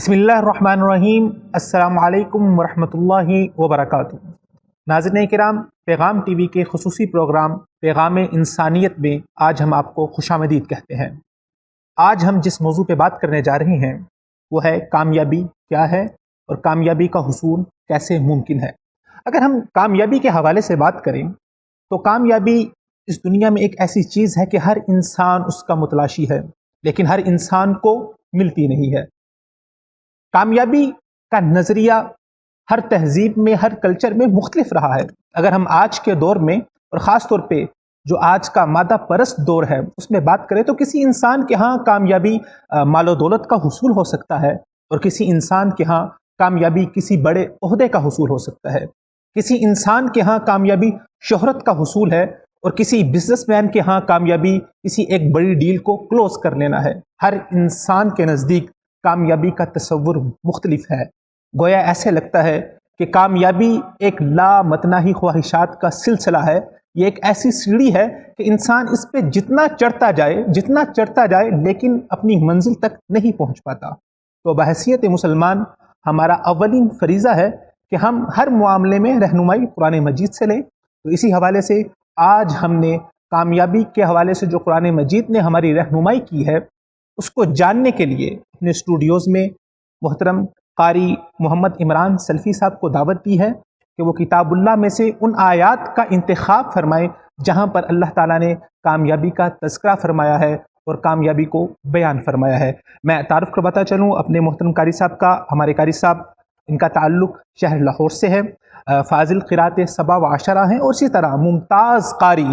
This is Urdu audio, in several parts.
بسم اللہ الرحمن الرحیم۔ السلام علیکم ورحمۃ اللہ وبرکاتہ۔ ناظرین کرام، پیغام ٹی وی کے خصوصی پروگرام پیغام انسانیت میں آج ہم آپ کو خوش آمدید کہتے ہیں۔ آج ہم جس موضوع پہ بات کرنے جا رہے ہیں وہ ہے کامیابی کیا ہے اور کامیابی کا حصول کیسے ممکن ہے۔ اگر ہم کامیابی کے حوالے سے بات کریں تو کامیابی اس دنیا میں ایک ایسی چیز ہے کہ ہر انسان اس کا متلاشی ہے، لیکن ہر انسان کو ملتی نہیں ہے۔ کامیابی کا نظریہ ہر تہذیب میں، ہر کلچر میں مختلف رہا ہے۔ اگر ہم آج کے دور میں اور خاص طور پہ جو آج کا مادہ پرست دور ہے اس میں بات کریں تو کسی انسان کے ہاں کامیابی مال و دولت کا حصول ہو سکتا ہے، اور کسی انسان کے ہاں کامیابی کسی بڑے عہدے کا حصول ہو سکتا ہے۔ کسی انسان کے ہاں کامیابی شہرت کا حصول ہے، اور کسی بزنس مین کے ہاں کامیابی کسی ایک بڑی ڈیل کو کلوز کر لینا ہے۔ ہر انسان کے نزدیک کامیابی کا تصور مختلف ہے۔ گویا ایسے لگتا ہے کہ کامیابی ایک لامتناہی خواہشات کا سلسلہ ہے۔ یہ ایک ایسی سیڑھی ہے کہ انسان اس پہ جتنا چڑھتا جائے لیکن اپنی منزل تک نہیں پہنچ پاتا۔ تو بحیثیت مسلمان ہمارا اولین فریضہ ہے کہ ہم ہر معاملے میں رہنمائی قرآن مجید سے لیں۔ تو اسی حوالے سے آج ہم نے کامیابی کے حوالے سے جو قرآن مجید نے ہماری رہنمائی کی ہے اس کو جاننے کے لیے اپنے اسٹوڈیوز میں محترم قاری محمد عمران سلفی صاحب کو دعوت دی ہے کہ وہ کتاب اللہ میں سے ان آیات کا انتخاب فرمائیں جہاں پر اللہ تعالیٰ نے کامیابی کا تذکرہ فرمایا ہے اور کامیابی کو بیان فرمایا ہے۔ میں تعارف کرواتا چلوں اپنے محترم قاری صاحب کا۔ ہمارے قاری صاحب، ان کا تعلق شہر لاہور سے ہے، فاضل قرات 7 و 10 ہیں، اور اسی طرح ممتاز قاری،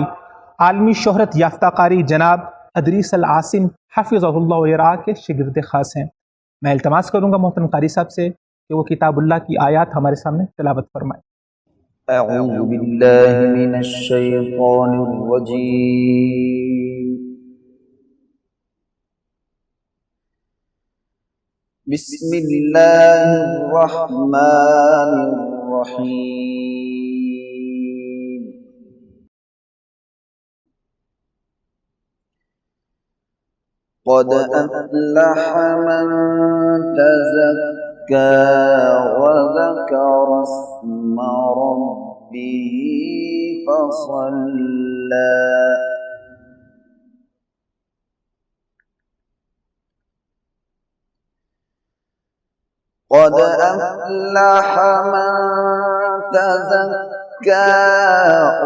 عالمی شہرت یافتہ قاری جناب ادریس العاصم حفظہ اللہ ویرعاہ کے شاگرد خاص ہیں۔ میں التماس کروں گا محترم قاری صاحب سے کہ وہ کتاب اللہ کی آیات ہمارے سامنے تلاوت فرمائیں۔ اعوذ باللہ من الشیطان الرجیم، بسم اللہ الرحمن الرحیم، قد افلح من تزكى وذكر اسم ربه فصلى، قد افلح من تزكى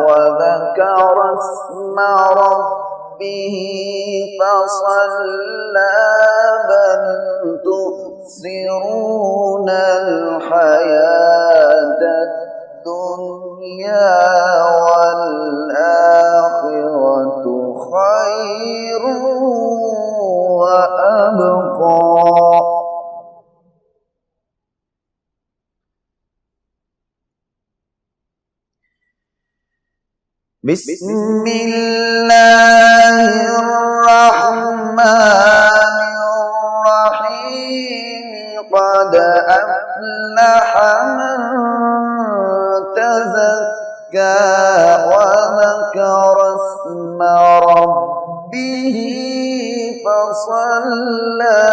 وذكر اسم ربه فصلى، بل تؤثرون الحياة الدنيا والآخرة خير وأبقى۔ بسم اللہ الرحمن الرحیم، قد افلح من تزکى وذکر اسم ربه فصلى،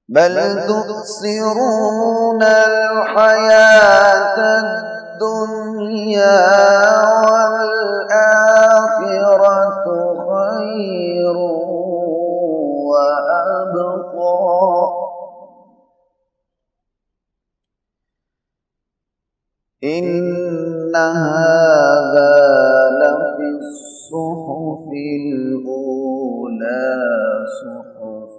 بل تؤثرون الحياة الدنيا والآخرة خير وأبقى۔ إن هذا لفي الصحف الأولى، صحف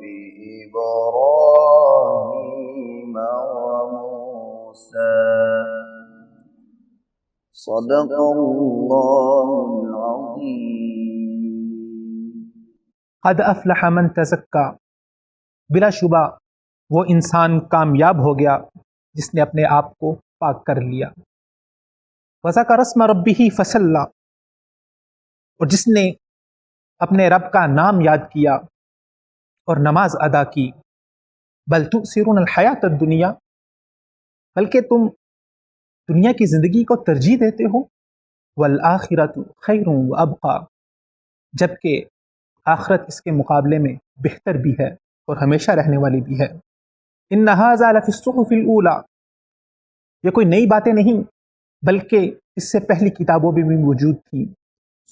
إبراهيم وموسى، صدق الله العظيم۔ قد افلح من تزکا، بلا شبہ وہ انسان کامیاب ہو گیا جس نے اپنے آپ کو پاک کر لیا۔ وذکر اسم ربہ فصلی، اور جس نے اپنے رب کا نام یاد کیا اور نماز ادا کی۔ بل تؤثرون الحیات الدنیا، بلکہ تم دنیا کی زندگی کو ترجیح دیتے ہو۔ والآخرۃ خیر وابقی، جبکہ آخرت اس کے مقابلے میں بہتر بھی ہے اور ہمیشہ رہنے والی بھی ہے۔ ان ھذا لفی الصحف الاولی، یہ کوئی نئی باتیں نہیں بلکہ اس سے پہلی کتابوں میں بھی موجود تھی۔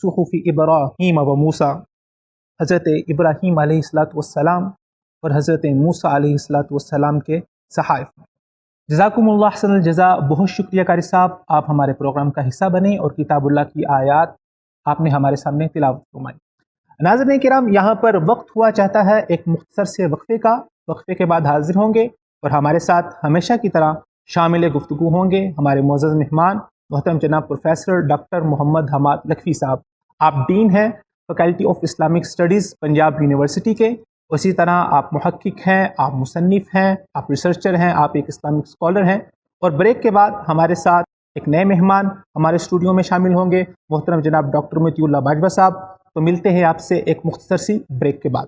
صحف ابراہیم و موسیٰ، حضرت ابراہیم علیہ السلام اور حضرت موسیٰ علیہ السلام کے صحائف۔ جزاکم اللہ احسن الجزاء، بہت شکریہ قاری صاحب، آپ ہمارے پروگرام کا حصہ بنے اور کتاب اللہ کی آیات آپ نے ہمارے سامنے تلاوت فرمائی۔ ناظرین کرام، یہاں پر وقت ہوا چاہتا ہے ایک مختصر سے وقفے کا، وقفے کے بعد حاضر ہوں گے اور ہمارے ساتھ ہمیشہ کی طرح شامل گفتگو ہوں گے ہمارے معزز مہمان محترم جناب پروفیسر ڈاکٹر محمد حماد لکھوی صاحب۔ آپ ڈین ہیں faculty of Islamic studies Punjab university کے، اسی طرح آپ محقق ہیں، آپ مصنف ہیں، آپ ریسرچر ہیں، آپ ایک اسلامک اسکالر ہیں۔ اور بریک کے بعد ہمارے ساتھ ایک نئے مہمان ہمارے اسٹوڈیو میں شامل ہوں گے محترم جناب ڈاکٹر مطیع اللہ باجوہ صاحب۔ تو ملتے ہیں آپ سے ایک مختصر سی بریک کے بعد۔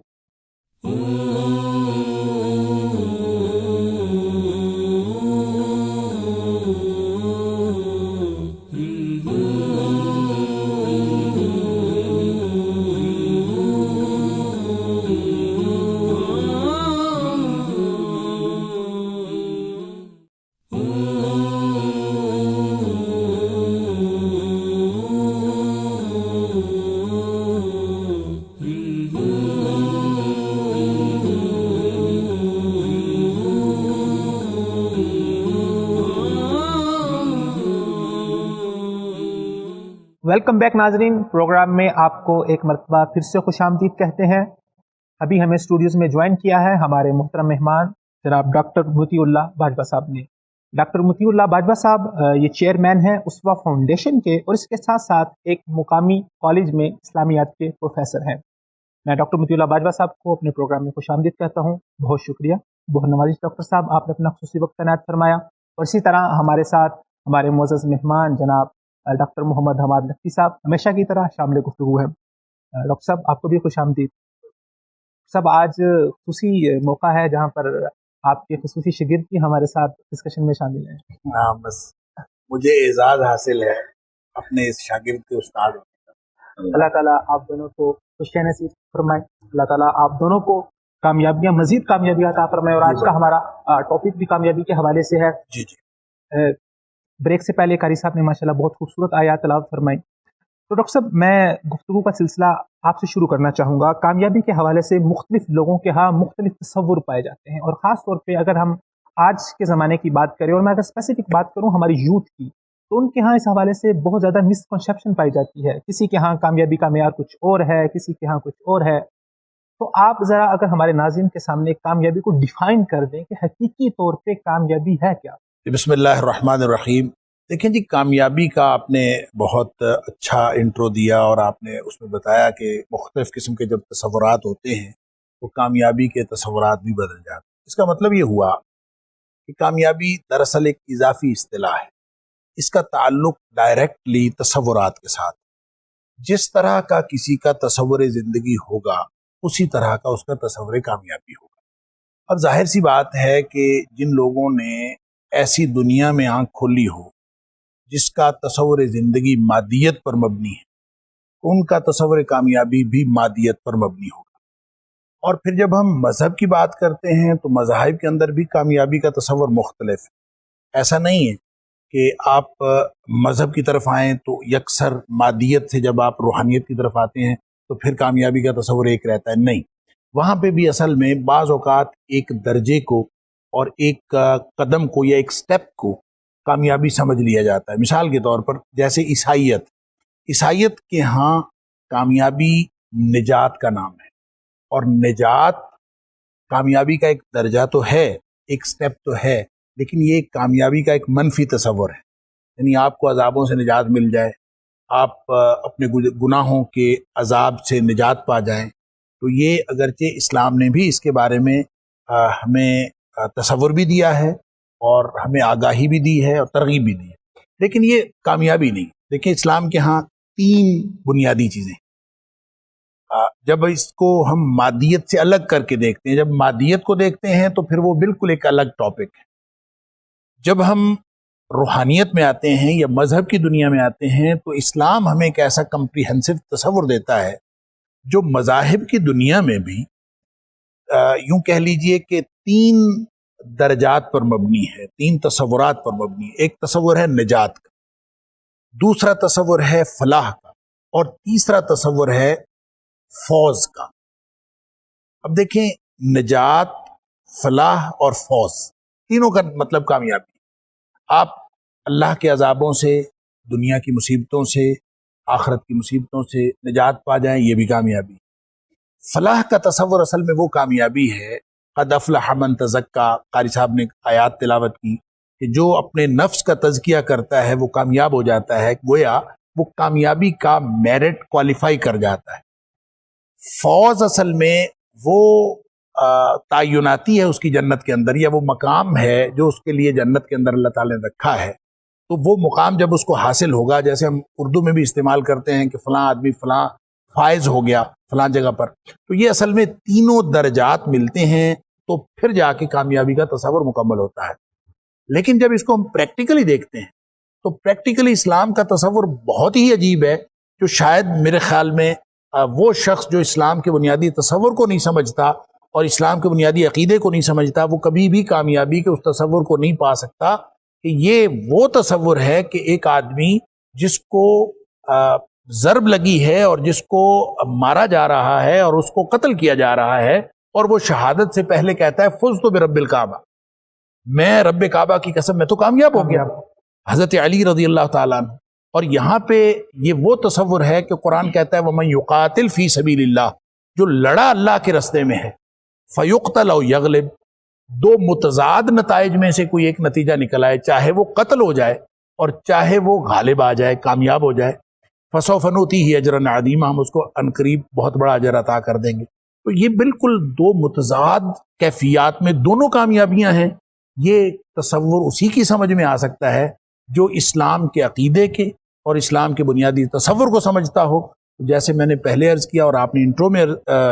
ویلکم بیک ناظرین، پروگرام میں آپ کو ایک مرتبہ پھر سے خوش آمدید کہتے ہیں۔ ابھی ہمیں اسٹوڈیوز میں جوائن کیا ہے ہمارے محترم مہمان جناب ڈاکٹر مطیع اللہ باجوہ صاحب نے۔ ڈاکٹر مطیع اللہ باجوہ صاحب یہ چیئرمین ہیں اسوہ فاؤنڈیشن کے، اور اس کے ساتھ ساتھ ایک مقامی کالج میں اسلامیات کے پروفیسر ہیں۔ میں ڈاکٹر مطیع اللہ باجوہ صاحب کو اپنے پروگرام میں خوش آمدید کہتا ہوں، بہت شکریہ، بہت نوازش ڈاکٹر صاحب، آپ نے اپنا خصوصی وقت عنایت فرمایا۔ اور اسی طرح ہمارے ساتھ ہمارے معزز مہمان جناب ڈاکٹر محمد حماد لکھوی صاحب ہمیشہ کی طرح شامل گفتگو ہے۔ ڈاکٹر صاحب آپ کو بھی خوش آمدید۔ صاحب آج خصوصی موقع ہے جہاں پر آپ کے خصوصی شاگرد بھی ہمارے ساتھ ڈسکشن میں شامل ہیں۔ ہاں، بس مجھے اعزاز حاصل ہے اپنے اس شاگرد کے استاد ہونے کا۔ اللہ تعالیٰ آپ دونوں کو خوشیاں نصیب فرمائے، اللہ تعالیٰ آپ دونوں کو کامیابیاں، مزید کامیابیاں عطا فرمائے۔ اور آج کا ہمارا ٹاپک بھی کامیابی کے حوالے سے ہے۔ جی جی، بریک سے پہلے قاری صاحب نے ماشاءاللہ بہت خوبصورت آیات تلاوت فرمائی۔ تو ڈاکٹر صاحب میں گفتگو کا سلسلہ آپ سے شروع کرنا چاہوں گا۔ کامیابی کے حوالے سے مختلف لوگوں کے ہاں مختلف تصور پائے جاتے ہیں، اور خاص طور پہ اگر ہم آج کے زمانے کی بات کریں، اور میں اگر اسپیسیفک بات کروں ہماری یوتھ کی، تو ان کے ہاں اس حوالے سے بہت زیادہ مسکنسیپشن پائی جاتی ہے۔ کسی کے ہاں کامیابی کا معیار کچھ اور ہے، کسی کے ہاں کچھ اور ہے۔ تو آپ ذرا اگر ہمارے ناظرین کے سامنے کامیابی کو ڈیفائن کر دیں کہ حقیقی طور پہ کامیابی ہے کیا؟ بسم اللہ الرحمن الرحیم۔ دیکھیں جی، کامیابی کا آپ نے بہت اچھا انٹرو دیا، اور آپ نے اس میں بتایا کہ مختلف قسم کے جب تصورات ہوتے ہیں تو کامیابی کے تصورات بھی بدل جاتے ہیں۔ اس کا مطلب یہ ہوا کہ کامیابی دراصل ایک اضافی اصطلاح ہے، اس کا تعلق ڈائریکٹلی تصورات کے ساتھ۔ جس طرح کا کسی کا تصور زندگی ہوگا اسی طرح کا اس کا تصور کامیابی ہوگا۔ اب ظاہر سی بات ہے کہ جن لوگوں نے ایسی دنیا میں آنکھ کھولی ہو جس کا تصور زندگی مادیت پر مبنی ہے، ان کا تصور کامیابی بھی مادیت پر مبنی ہوگا۔ اور پھر جب ہم مذہب کی بات کرتے ہیں تو مذاہب کے اندر بھی کامیابی کا تصور مختلف ہے۔ ایسا نہیں ہے کہ آپ مذہب کی طرف آئیں تو یکسر مادیت سے، جب آپ روحانیت کی طرف آتے ہیں تو پھر کامیابی کا تصور ایک رہتا ہے۔ نہیں، وہاں پہ بھی اصل میں بعض اوقات ایک درجے کو اور ایک قدم کو یا ایک سٹیپ کو کامیابی سمجھ لیا جاتا ہے۔ مثال کے طور پر جیسے عیسائیت کے ہاں کامیابی نجات کا نام ہے، اور نجات کامیابی کا ایک درجہ تو ہے، ایک سٹیپ تو ہے، لیکن یہ کامیابی کا ایک منفی تصور ہے۔ یعنی آپ کو عذابوں سے نجات مل جائے، آپ اپنے گناہوں کے عذاب سے نجات پا جائیں، تو یہ اگرچہ اسلام نے بھی اس کے بارے میں ہمیں تصور بھی دیا ہے اور ہمیں آگاہی بھی دی ہے اور ترغیب بھی دی ہے، لیکن یہ کامیابی نہیں۔ دیکھیں، اسلام کے ہاں 3 بنیادی چیزیں، جب اس کو ہم مادیت سے الگ کر کے دیکھتے ہیں، جب مادیت کو دیکھتے ہیں تو پھر وہ بالکل ایک الگ ٹاپک ہے۔ جب ہم روحانیت میں آتے ہیں یا مذہب کی دنیا میں آتے ہیں تو اسلام ہمیں ایک ایسا کمپریہنسو تصور دیتا ہے جو مذاہب کی دنیا میں بھی یوں کہہ لیجئے کہ 3 درجات پر مبنی ہے، 3 تصورات پر مبنی ہے۔ ایک تصور ہے نجات کا، دوسرا تصور ہے فلاح کا، اور تیسرا تصور ہے فوز کا۔ اب دیکھیں، نجات، فلاح اور فوز، تینوں کا مطلب کامیابی۔ آپ اللہ کے عذابوں سے، دنیا کی مصیبتوں سے، آخرت کی مصیبتوں سے نجات پا جائیں، یہ بھی کامیابی۔ فلاح کا تصور اصل میں وہ کامیابی ہے، قد افلح من تزکا، قاری صاحب نے آیات تلاوت کی کہ جو اپنے نفس کا تزکیہ کرتا ہے وہ کامیاب ہو جاتا ہے، گویا وہ کامیابی کا میرٹ کوالیفائی کر جاتا ہے۔ فوز اصل میں وہ تعیناتی ہے اس کی جنت کے اندر، یا وہ مقام ہے جو اس کے لیے جنت کے اندر اللہ تعالی نے رکھا ہے۔ تو وہ مقام جب اس کو حاصل ہوگا، جیسے ہم اردو میں بھی استعمال کرتے ہیں کہ فلاں آدمی فلاں فائز ہو گیا فلاں جگہ پر، تو یہ اصل میں تینوں درجات ملتے ہیں تو پھر جا کے کامیابی کا تصور مکمل ہوتا ہے۔ لیکن جب اس کو ہم پریکٹیکلی دیکھتے ہیں تو پریکٹیکلی اسلام کا تصور بہت ہی عجیب ہے، جو شاید میرے خیال میں وہ شخص جو اسلام کے بنیادی تصور کو نہیں سمجھتا اور اسلام کے بنیادی عقیدے کو نہیں سمجھتا، وہ کبھی بھی کامیابی کے اس تصور کو نہیں پا سکتا کہ یہ وہ تصور ہے کہ ایک آدمی جس کو ضرب لگی ہے اور جس کو مارا جا رہا ہے اور اس کو قتل کیا جا رہا ہے، اور وہ شہادت سے پہلے کہتا ہے فزت برب الکعبہ، میں رب کعبہ کی قسم میں تو کامیاب ہو گیا، حضرت علی رضی اللہ تعالیٰ عنہ۔ اور یہاں پہ یہ وہ تصور ہے کہ قرآن کہتا ہے وَمَن يُقَاتِلْ فِي سَبِيلِ اللَّهِ، جو لڑا اللہ کے راستے میں ہے، فَيُقْتَلْ أَوْ يَغْلِبْ، 2 متضاد نتائج میں سے کوئی ایک نتیجہ نکل آئے، چاہے وہ قتل ہو جائے اور چاہے وہ غالب آ جائے، کامیاب ہو جائے، فَسَوْفَ نُؤْتِيهِ أَجْرًا عَظِيمًا، ہم اس کو عنقریب بہت بڑا اجر عطا کر دیں گے۔ تو یہ بالکل 2 متضاد کیفیات میں دونوں کامیابیاں ہیں۔ یہ تصور اسی کی سمجھ میں آ سکتا ہے جو اسلام کے عقیدے کے اور اسلام کے بنیادی تصور کو سمجھتا ہو۔ جیسے میں نے پہلے عرض کیا اور آپ نے انٹرو میں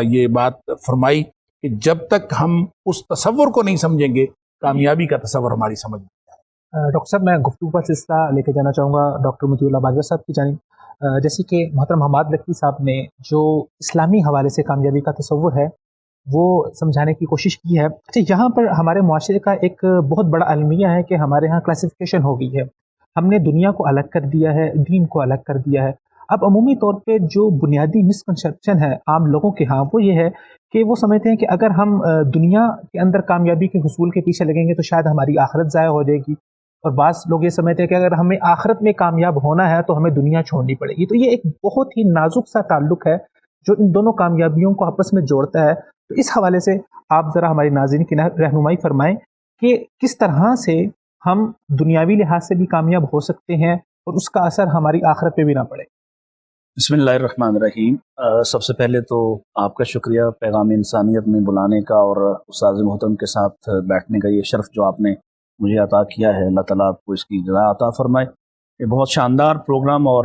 یہ بات فرمائی کہ جب تک ہم اس تصور کو نہیں سمجھیں گے، کامیابی کا تصور ہماری سمجھ میں۔ ڈاکٹر صاحب، میں گفتگو کا سلسلہ لے کے جانا چاہوں گا ڈاکٹر مطیع اللہ باجوہ صاحب کی جانب۔ جیسے کہ محترم حماد لکھی صاحب نے جو اسلامی حوالے سے کامیابی کا تصور ہے وہ سمجھانے کی کوشش کی ہے۔ اچھا، یہاں پر ہمارے معاشرے کا ایک بہت بڑا المیہ ہے کہ ہمارے ہاں کلاسیفیکیشن ہو گئی ہے، ہم نے دنیا کو الگ کر دیا ہے، دین کو الگ کر دیا ہے۔ اب عمومی طور پہ جو بنیادی مسکنسیپشن ہے عام لوگوں کے ہاں وہ یہ ہے کہ وہ سمجھتے ہیں کہ اگر ہم دنیا کے اندر کامیابی کے حصول کے پیچھے لگیں گے تو شاید ہماری آخرت ضائع ہو جائے گی، اور بعض لوگ یہ سمجھتے ہیں کہ اگر ہمیں آخرت میں کامیاب ہونا ہے تو ہمیں دنیا چھوڑنی پڑے گی۔ تو یہ ایک بہت ہی نازک سا تعلق ہے جو ان دونوں کامیابیوں کو آپس میں جوڑتا ہے۔ تو اس حوالے سے آپ ذرا ہمارے ناظرین کی رہنمائی فرمائیں کہ کس طرح سے ہم دنیاوی لحاظ سے بھی کامیاب ہو سکتے ہیں اور اس کا اثر ہماری آخرت پہ بھی نہ پڑے۔ بسم اللہ الرحمن الرحیم۔ سب سے پہلے تو آپ کا شکریہ پیغام انسانیت میں بلانے کا اور استاذ محترم کے ساتھ بیٹھنے کا، یہ شرف جو آپ نے مجھے عطا کیا ہے، اللہ تعالیٰ آپ کو اس کی جزا عطا فرمائے۔ یہ بہت شاندار پروگرام اور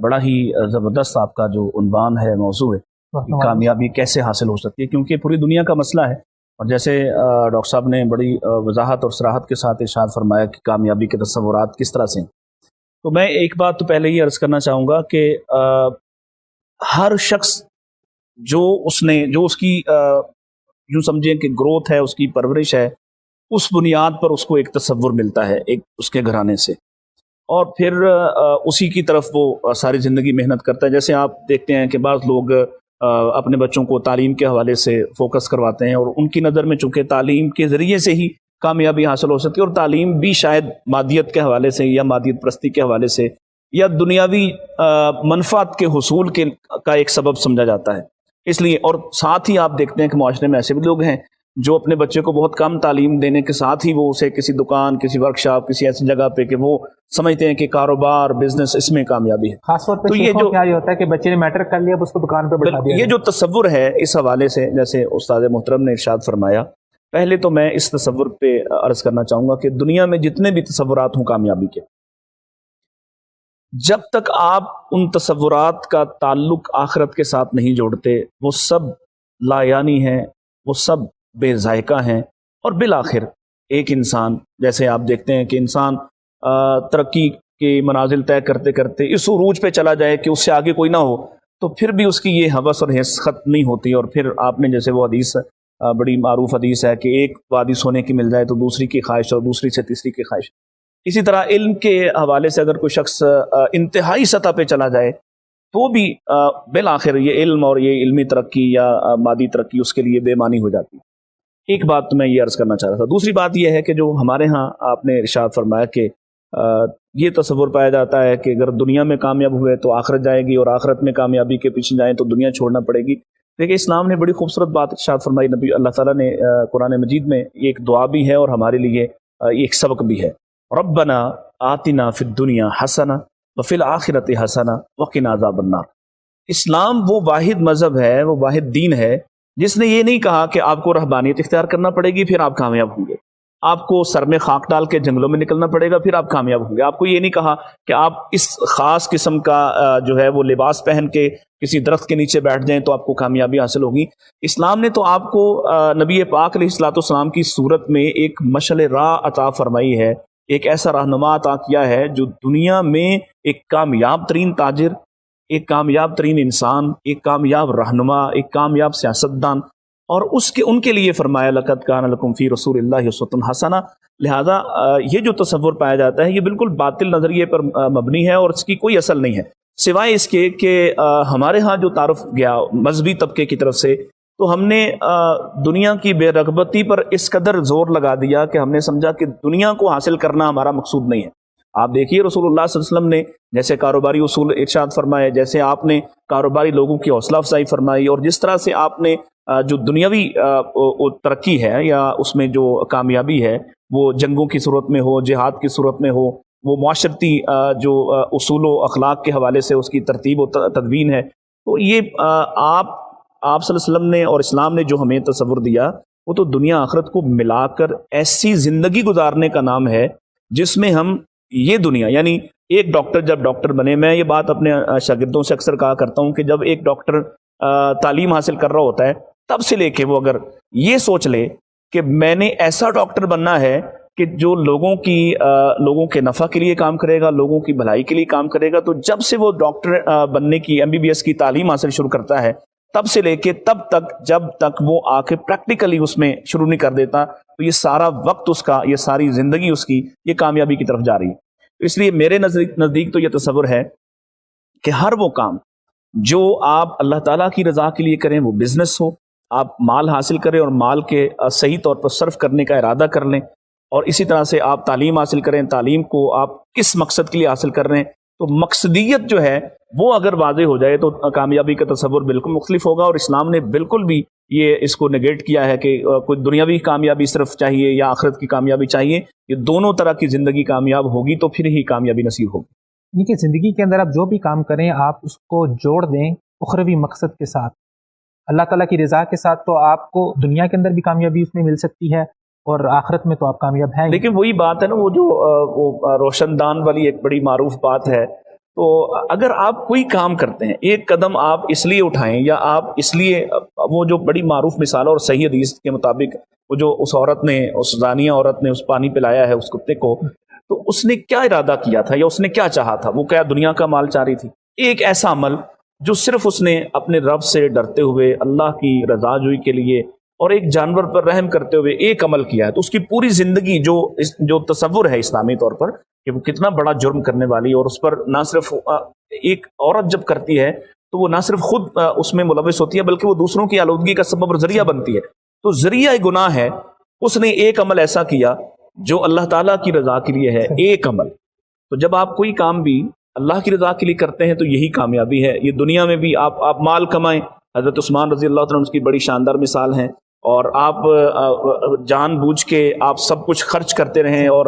بڑا ہی زبردست آپ کا جو عنوان ہے، موضوع ہے کہ کامیابی کیسے حاصل ہو سکتی ہے، کیونکہ پوری دنیا کا مسئلہ ہے۔ اور جیسے ڈاکٹر صاحب نے بڑی وضاحت اور صراحت کے ساتھ ارشاد فرمایا کہ کامیابی کے تصورات کس طرح سے ہیں، تو میں ایک بات تو پہلے یہ عرض کرنا چاہوں گا کہ ہر شخص جو اس کی یوں سمجھیں کہ گروتھ ہے، اس کی پرورش ہے، اس بنیاد پر اس کو ایک تصور ملتا ہے ایک اس کے گھرانے سے، اور پھر اسی کی طرف وہ ساری زندگی محنت کرتا ہے۔ جیسے آپ دیکھتے ہیں کہ بعض لوگ اپنے بچوں کو تعلیم کے حوالے سے فوکس کرواتے ہیں، اور ان کی نظر میں چونکہ تعلیم کے ذریعے سے ہی کامیابی حاصل ہو سکتی ہے، اور تعلیم بھی شاید مادیت کے حوالے سے یا مادیت پرستی کے حوالے سے یا دنیاوی منفعت کے حصول کا ایک سبب سمجھا جاتا ہے۔ اس لیے، اور ساتھ ہی آپ دیکھتے ہیں کہ معاشرے میں ایسے بھی لوگ ہیں جو اپنے بچے کو بہت کم تعلیم دینے کے ساتھ ہی وہ اسے کسی دکان، کسی ورکشاپ، کسی ایسی جگہ پہ کہ وہ سمجھتے ہیں کہ کاروبار، بزنس، اس میں کامیابی ہے۔ خاص طور پہ یہ جو کیا ہوتا ہے کہ بچے نے میٹرک کر لیا، اب اس کو دکان پہ بٹھا دیا۔ یہ جو تصور ہے اس حوالے سے، جیسے استاد محترم نے ارشاد فرمایا، پہلے تو میں اس تصور پہ عرض کرنا چاہوں گا کہ دنیا میں جتنے بھی تصورات ہوں کامیابی کے، جب تک آپ ان تصورات کا تعلق آخرت کے ساتھ نہیں جوڑتے، وہ سب لا یعنی ہیں، وہ سب بے ذائقہ ہیں، اور بالآخر ایک انسان، جیسے آپ دیکھتے ہیں کہ انسان ترقی کے منازل طے کرتے کرتے اس عروج پہ چلا جائے کہ اس سے آگے کوئی نہ ہو، تو پھر بھی اس کی یہ ہوس اور حرص ختم نہیں ہوتی، اور پھر آپ نے جیسے وہ حدیث بڑی معروف حدیث ہے کہ ایک وادی سونے کی مل جائے تو دوسری کی خواہش اور دوسری سے تیسری کی خواہش. اسی طرح علم کے حوالے سے اگر کوئی شخص انتہائی سطح پہ چلا جائے تو بھی بالآخر یہ علم اور یہ علمی ترقی یا مادی ترقی اس کے لیے بے معنی ہو جاتی ہے. ایک بات تو میں یہ عرض کرنا چاہ رہا تھا. دوسری بات یہ ہے کہ جو ہمارے ہاں آپ نے ارشاد فرمایا کہ یہ تصور پایا جاتا ہے کہ اگر دنیا میں کامیاب ہوئے تو آخرت جائے گی، اور آخرت میں کامیابی کے پیچھے جائیں تو دنیا چھوڑنا پڑے گی. دیکھیں اسلام نے بڑی خوبصورت بات ارشاد فرمائی. نبی اللہ تعالیٰ نے قرآن مجید میں ایک دعا بھی ہے اور ہمارے لیے ایک سبق بھی ہے. ربنا آتنا فی الدنیا حسنہ وفی الآخرۃ حسنہ وقنا عذاب النار. اسلام وہ واحد مذہب ہے، وہ واحد دین ہے جس نے یہ نہیں کہا کہ آپ کو رہبانیت اختیار کرنا پڑے گی پھر آپ کامیاب ہوں گے، آپ کو سر میں خاک ڈال کے جنگلوں میں نکلنا پڑے گا پھر آپ کامیاب ہوں گے. آپ کو یہ نہیں کہا کہ آپ اس خاص قسم کا جو ہے وہ لباس پہن کے کسی درخت کے نیچے بیٹھ جائیں تو آپ کو کامیابی حاصل ہوگی. اسلام نے تو آپ کو نبی پاک علیہ الصلوۃ والسلام کی صورت میں ایک مشعل راہ عطا فرمائی ہے، ایک ایسا رہنما عطا کیا ہے جو دنیا میں ایک کامیاب ترین تاجر، ایک کامیاب ترین انسان، ایک کامیاب رہنما، ایک کامیاب سیاستدان، اور ان کے لیے فرمایا لقد کان لکم فی رسول اللہ اسوۃ حسنہ. لہذا یہ جو تصور پایا جاتا ہے یہ بالکل باطل نظریے پر مبنی ہے اور اس کی کوئی اصل نہیں ہے، سوائے اس کے کہ ہمارے ہاں جو تعارف گیا مذہبی طبقے کی طرف سے، تو ہم نے دنیا کی بے رغبتی پر اس قدر زور لگا دیا کہ ہم نے سمجھا کہ دنیا کو حاصل کرنا ہمارا مقصود نہیں ہے. آپ دیکھیے رسول اللہ صلی اللہ علیہ وسلم نے جیسے کاروباری اصول ارشاد فرمائے، جیسے آپ نے کاروباری لوگوں کی حوصلہ افزائی فرمائی، اور جس طرح سے آپ نے جو دنیاوی ترقی ہے یا اس میں جو کامیابی ہے وہ جنگوں کی صورت میں ہو، جہاد کی صورت میں ہو، وہ معاشرتی جو اصول و اخلاق کے حوالے سے اس کی ترتیب و تدوین ہے، تو یہ آپ صلی اللہ علیہ وسلم نے اور اسلام نے جو ہمیں تصور دیا وہ تو دنیا آخرت کو ملا کر ایسی زندگی گزارنے کا نام ہے جس میں ہم یہ دنیا، یعنی ایک ڈاکٹر جب ڈاکٹر بنے، میں یہ بات اپنے شاگردوں سے اکثر کہا کرتا ہوں کہ جب ایک ڈاکٹر تعلیم حاصل کر رہا ہوتا ہے تب سے لے کے وہ اگر یہ سوچ لے کہ میں نے ایسا ڈاکٹر بننا ہے کہ جو لوگوں کے نفع کے لیے کام کرے گا، لوگوں کی بھلائی کے لیے کام کرے گا، تو جب سے وہ ڈاکٹر بننے کی MBBS کی تعلیم حاصل شروع کرتا ہے تب سے لے کے تب تک جب تک وہ آ کے پریکٹیکلی اس میں شروع نہیں کر دیتا تو یہ سارا وقت اس کا، یہ ساری زندگی اس کی یہ کامیابی کی طرف جا رہی ہے. اس لیے میرے نزدیک تو یہ تصور ہے کہ ہر وہ کام جو آپ اللہ تعالیٰ کی رضا کے لیے کریں، وہ بزنس ہو، آپ مال حاصل کریں اور مال کے صحیح طور پر صرف کرنے کا ارادہ کر لیں، اور اسی طرح سے آپ تعلیم حاصل کریں، تعلیم کو آپ کس مقصد کے لیے حاصل کر رہے ہیں، تو مقصدیت جو ہے وہ اگر واضح ہو جائے تو کامیابی کا تصور بالکل مختلف ہوگا. اور اسلام نے بالکل بھی یہ اس کو نگیٹ کیا ہے کہ کوئی دنیاوی کامیابی صرف چاہیے یا آخرت کی کامیابی چاہیے. یہ دونوں طرح کی زندگی کامیاب ہوگی تو پھر ہی کامیابی نصیب ہوگی. یعنی کہ زندگی کے اندر آپ جو بھی کام کریں آپ اس کو جوڑ دیں اخروی مقصد کے ساتھ، اللہ تعالیٰ کی رضا کے ساتھ، تو آپ کو دنیا کے اندر بھی کامیابی اس میں مل سکتی ہے اور آخرت میں تو آپ کامیاب ہیں. لیکن وہی بات ہے نا، وہ جو روشن دان والی ایک بڑی معروف بات ہے. تو اگر آپ کوئی کام کرتے ہیں، ایک قدم آپ اس لیے اٹھائیں یا آپ اس لیے، وہ جو بڑی معروف مثال اور صحیح حدیث کے مطابق وہ جو اس عورت نے، اس زانیہ عورت نے اس پانی پلایا ہے اس کتے کو، تو اس نے کیا ارادہ کیا تھا یا اس نے کیا چاہا تھا؟ وہ کیا دنیا کا مال چاہ رہی تھی؟ ایک ایسا عمل جو صرف اس نے اپنے رب سے ڈرتے ہوئے اللہ کی رضا جوئی کے لیے اور ایک جانور پر رحم کرتے ہوئے ایک عمل کیا ہے، تو اس کی پوری زندگی جو تصور ہے اسلامی طور پر کہ وہ کتنا بڑا جرم کرنے والی، اور اس پر نہ صرف ایک عورت جب کرتی ہے تو وہ نہ صرف خود اس میں ملوث ہوتی ہے بلکہ وہ دوسروں کی آلودگی کا سبب اور ذریعہ بنتی ہے. تو ذریعہ گناہ ہے. اس نے ایک عمل ایسا کیا جو اللہ تعالیٰ کی رضا کے لیے ہے، ایک عمل. تو جب آپ کوئی کام بھی اللہ کی رضا کے لیے کرتے ہیں تو یہی کامیابی ہے. یہ دنیا میں بھی آپ مال کمائیں، حضرت عثمان رضی اللہ عنہ کی بڑی شاندار مثال ہیں، اور آپ جان بوجھ کے آپ سب کچھ خرچ کرتے رہیں اور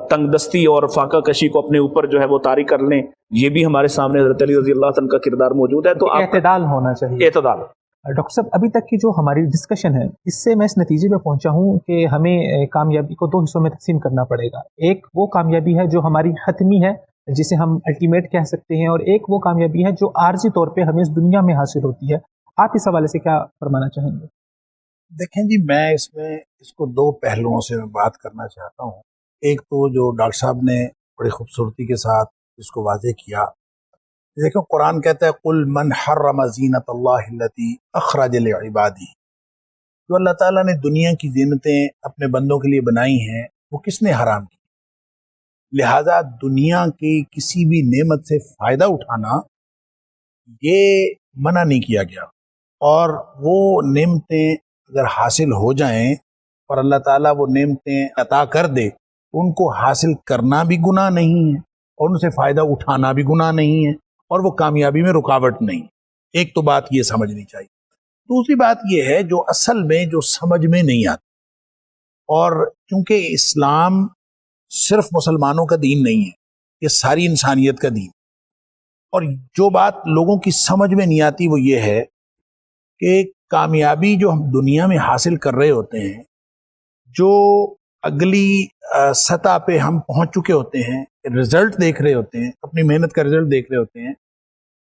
تنگ دستی اور فاقہ کشی کو اپنے اوپر جو ہے وہ طاری کر لیں، یہ بھی ہمارے سامنے حضرت علی رضی اللہ عنہ کا کردار موجود ہے. تو اعتدال ہونا چاہیے. اعتدال. ڈاکٹر صاحب، ابھی تک کی جو ہماری ڈسکشن ہے اس سے میں اس نتیجے پہ پہنچا ہوں کہ ہمیں کامیابی کو دو حصوں میں تقسیم کرنا پڑے گا. ایک وہ کامیابی ہے جو ہماری حتمی ہے جسے ہم الٹیمیٹ کہہ سکتے ہیں، اور ایک وہ کامیابی ہے جو عارضی طور پہ ہمیں اس دنیا میں حاصل ہوتی ہے. آپ اس حوالے سے کیا فرمانا چاہیں گے؟ دیکھیں جی، میں اس کو دو پہلوؤں سے میں بات کرنا چاہتا ہوں. ایک تو جو ڈاکٹر صاحب نے بڑی خوبصورتی کے ساتھ اس کو واضح کیا دیکھو قرآن کہتا ہے قل من حرم زینت اللہ التی اخرج لعبادی، جو اللہ تعالیٰ نے دنیا کی زینتیں اپنے بندوں کے لیے بنائی ہیں وہ کس نے حرام کی؟ لہذا دنیا کی کسی بھی نعمت سے فائدہ اٹھانا یہ منع نہیں کیا گیا، اور وہ نعمتیں اگر حاصل ہو جائیں اور اللہ تعالیٰ وہ نعمتیں عطا کر دے تو ان کو حاصل کرنا بھی گناہ نہیں ہے اور ان سے فائدہ اٹھانا بھی گناہ نہیں ہے اور وہ کامیابی میں رکاوٹ نہیں۔ ایک تو بات یہ سمجھنی چاہیے۔ دوسری بات یہ ہے جو اصل میں جو سمجھ میں نہیں آتی، اور چونکہ اسلام صرف مسلمانوں کا دین نہیں ہے، یہ ساری انسانیت کا دین، اور جو بات لوگوں کی سمجھ میں نہیں آتی وہ یہ ہے کہ کامیابی جو ہم دنیا میں حاصل کر رہے ہوتے ہیں، جو اگلی سطح پہ ہم پہنچ چکے ہوتے ہیں، رزلٹ دیکھ رہے ہوتے ہیں، اپنی محنت کا رزلٹ دیکھ رہے ہوتے ہیں،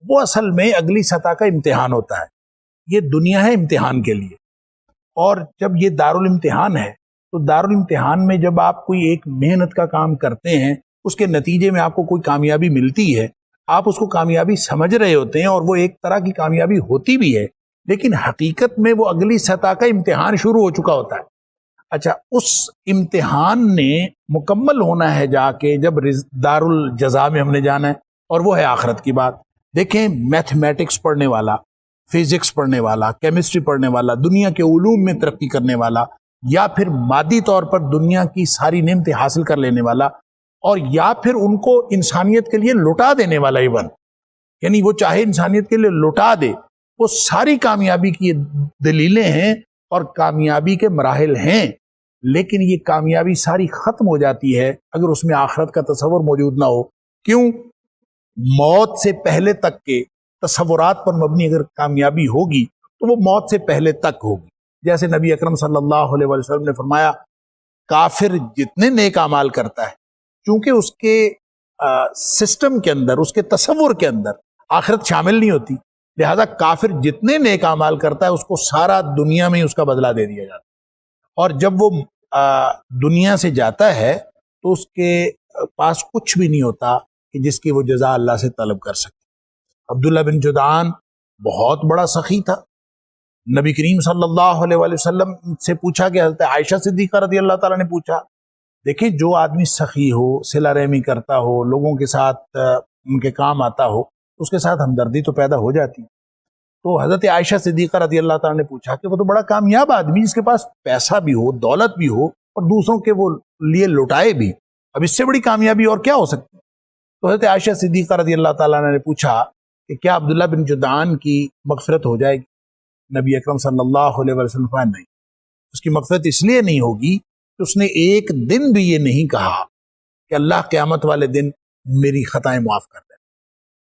وہ اصل میں اگلی سطح کا امتحان ہوتا ہے۔ یہ دنیا ہے امتحان کے لیے، اور جب یہ دارالامتحان ہے تو دارالامتحان میں جب آپ کوئی ایک محنت کا کام کرتے ہیں، اس کے نتیجے میں آپ کو کوئی کامیابی ملتی ہے، آپ اس کو کامیابی سمجھ رہے ہوتے ہیں اور وہ ایک طرح کی کامیابی ہوتی بھی ہے، لیکن حقیقت میں وہ اگلی سطح کا امتحان شروع ہو چکا ہوتا ہے۔ اچھا، اس امتحان نے مکمل ہونا ہے جا کے جب دار الجزا میں ہم نے جانا ہے، اور وہ ہے آخرت کی بات۔ دیکھیں، میتھمیٹکس پڑھنے والا، فزکس پڑھنے والا، کیمسٹری پڑھنے والا، دنیا کے علوم میں ترقی کرنے والا، یا پھر مادی طور پر دنیا کی ساری نعمتیں حاصل کر لینے والا، اور یا پھر ان کو انسانیت کے لیے لوٹا دینے والا ایون، یعنی وہ چاہے انسانیت کے لیے لوٹا دے، وہ ساری کامیابی کی دلیلیں ہیں اور کامیابی کے مراحل ہیں، لیکن یہ کامیابی ساری ختم ہو جاتی ہے اگر اس میں آخرت کا تصور موجود نہ ہو۔ کیوں؟ موت سے پہلے تک کے تصورات پر مبنی اگر کامیابی ہوگی تو وہ موت سے پہلے تک ہوگی۔ جیسے نبی اکرم صلی اللہ علیہ وسلم نے فرمایا، کافر جتنے نیک اعمال کرتا ہے، چونکہ اس کے سسٹم کے اندر، اس کے تصور کے اندر آخرت شامل نہیں ہوتی، لہذا کافر جتنے نیک اعمال کرتا ہے اس کو سارا دنیا میں اس کا بدلہ دے دیا جاتا ہے، اور جب وہ دنیا سے جاتا ہے تو اس کے پاس کچھ بھی نہیں ہوتا کہ جس کی وہ جزا اللہ سے طلب کر سکے۔ عبداللہ بن جدعان بہت بڑا سخی تھا، نبی کریم صلی اللہ علیہ وآلہ وسلم سے پوچھا کہ حضرت عائشہ صدیقہ رضی اللہ تعالیٰ نے پوچھا، دیکھیں جو آدمی سخی ہو، صلہ رحمی کرتا ہو، لوگوں کے ساتھ ان کے کام آتا ہو، اس کے ساتھ ہمدردی تو پیدا ہو جاتی۔ تو حضرت عائشہ صدیقہ رضی اللہ تعالیٰ نے پوچھا کہ وہ تو بڑا کامیاب آدمی، جس کے پاس پیسہ بھی ہو، دولت بھی ہو، اور دوسروں کے وہ لیے لوٹائے بھی، اب اس سے بڑی کامیابی اور کیا ہو سکتی؟ تو حضرت عائشہ صدیقہ رضی اللہ تعالیٰ نے پوچھا کہ کیا عبداللہ بن جدعان کی مغفرت ہو جائے گی؟ نبی اکرم صلی اللہ علیہ وسلم فرمایا نہیں، اس کی مغفرت اس لیے نہیں ہوگی کہ اس نے ایک دن بھی یہ نہیں کہا کہ اللہ قیامت والے دن میری خطائیں معاف کر دیں۔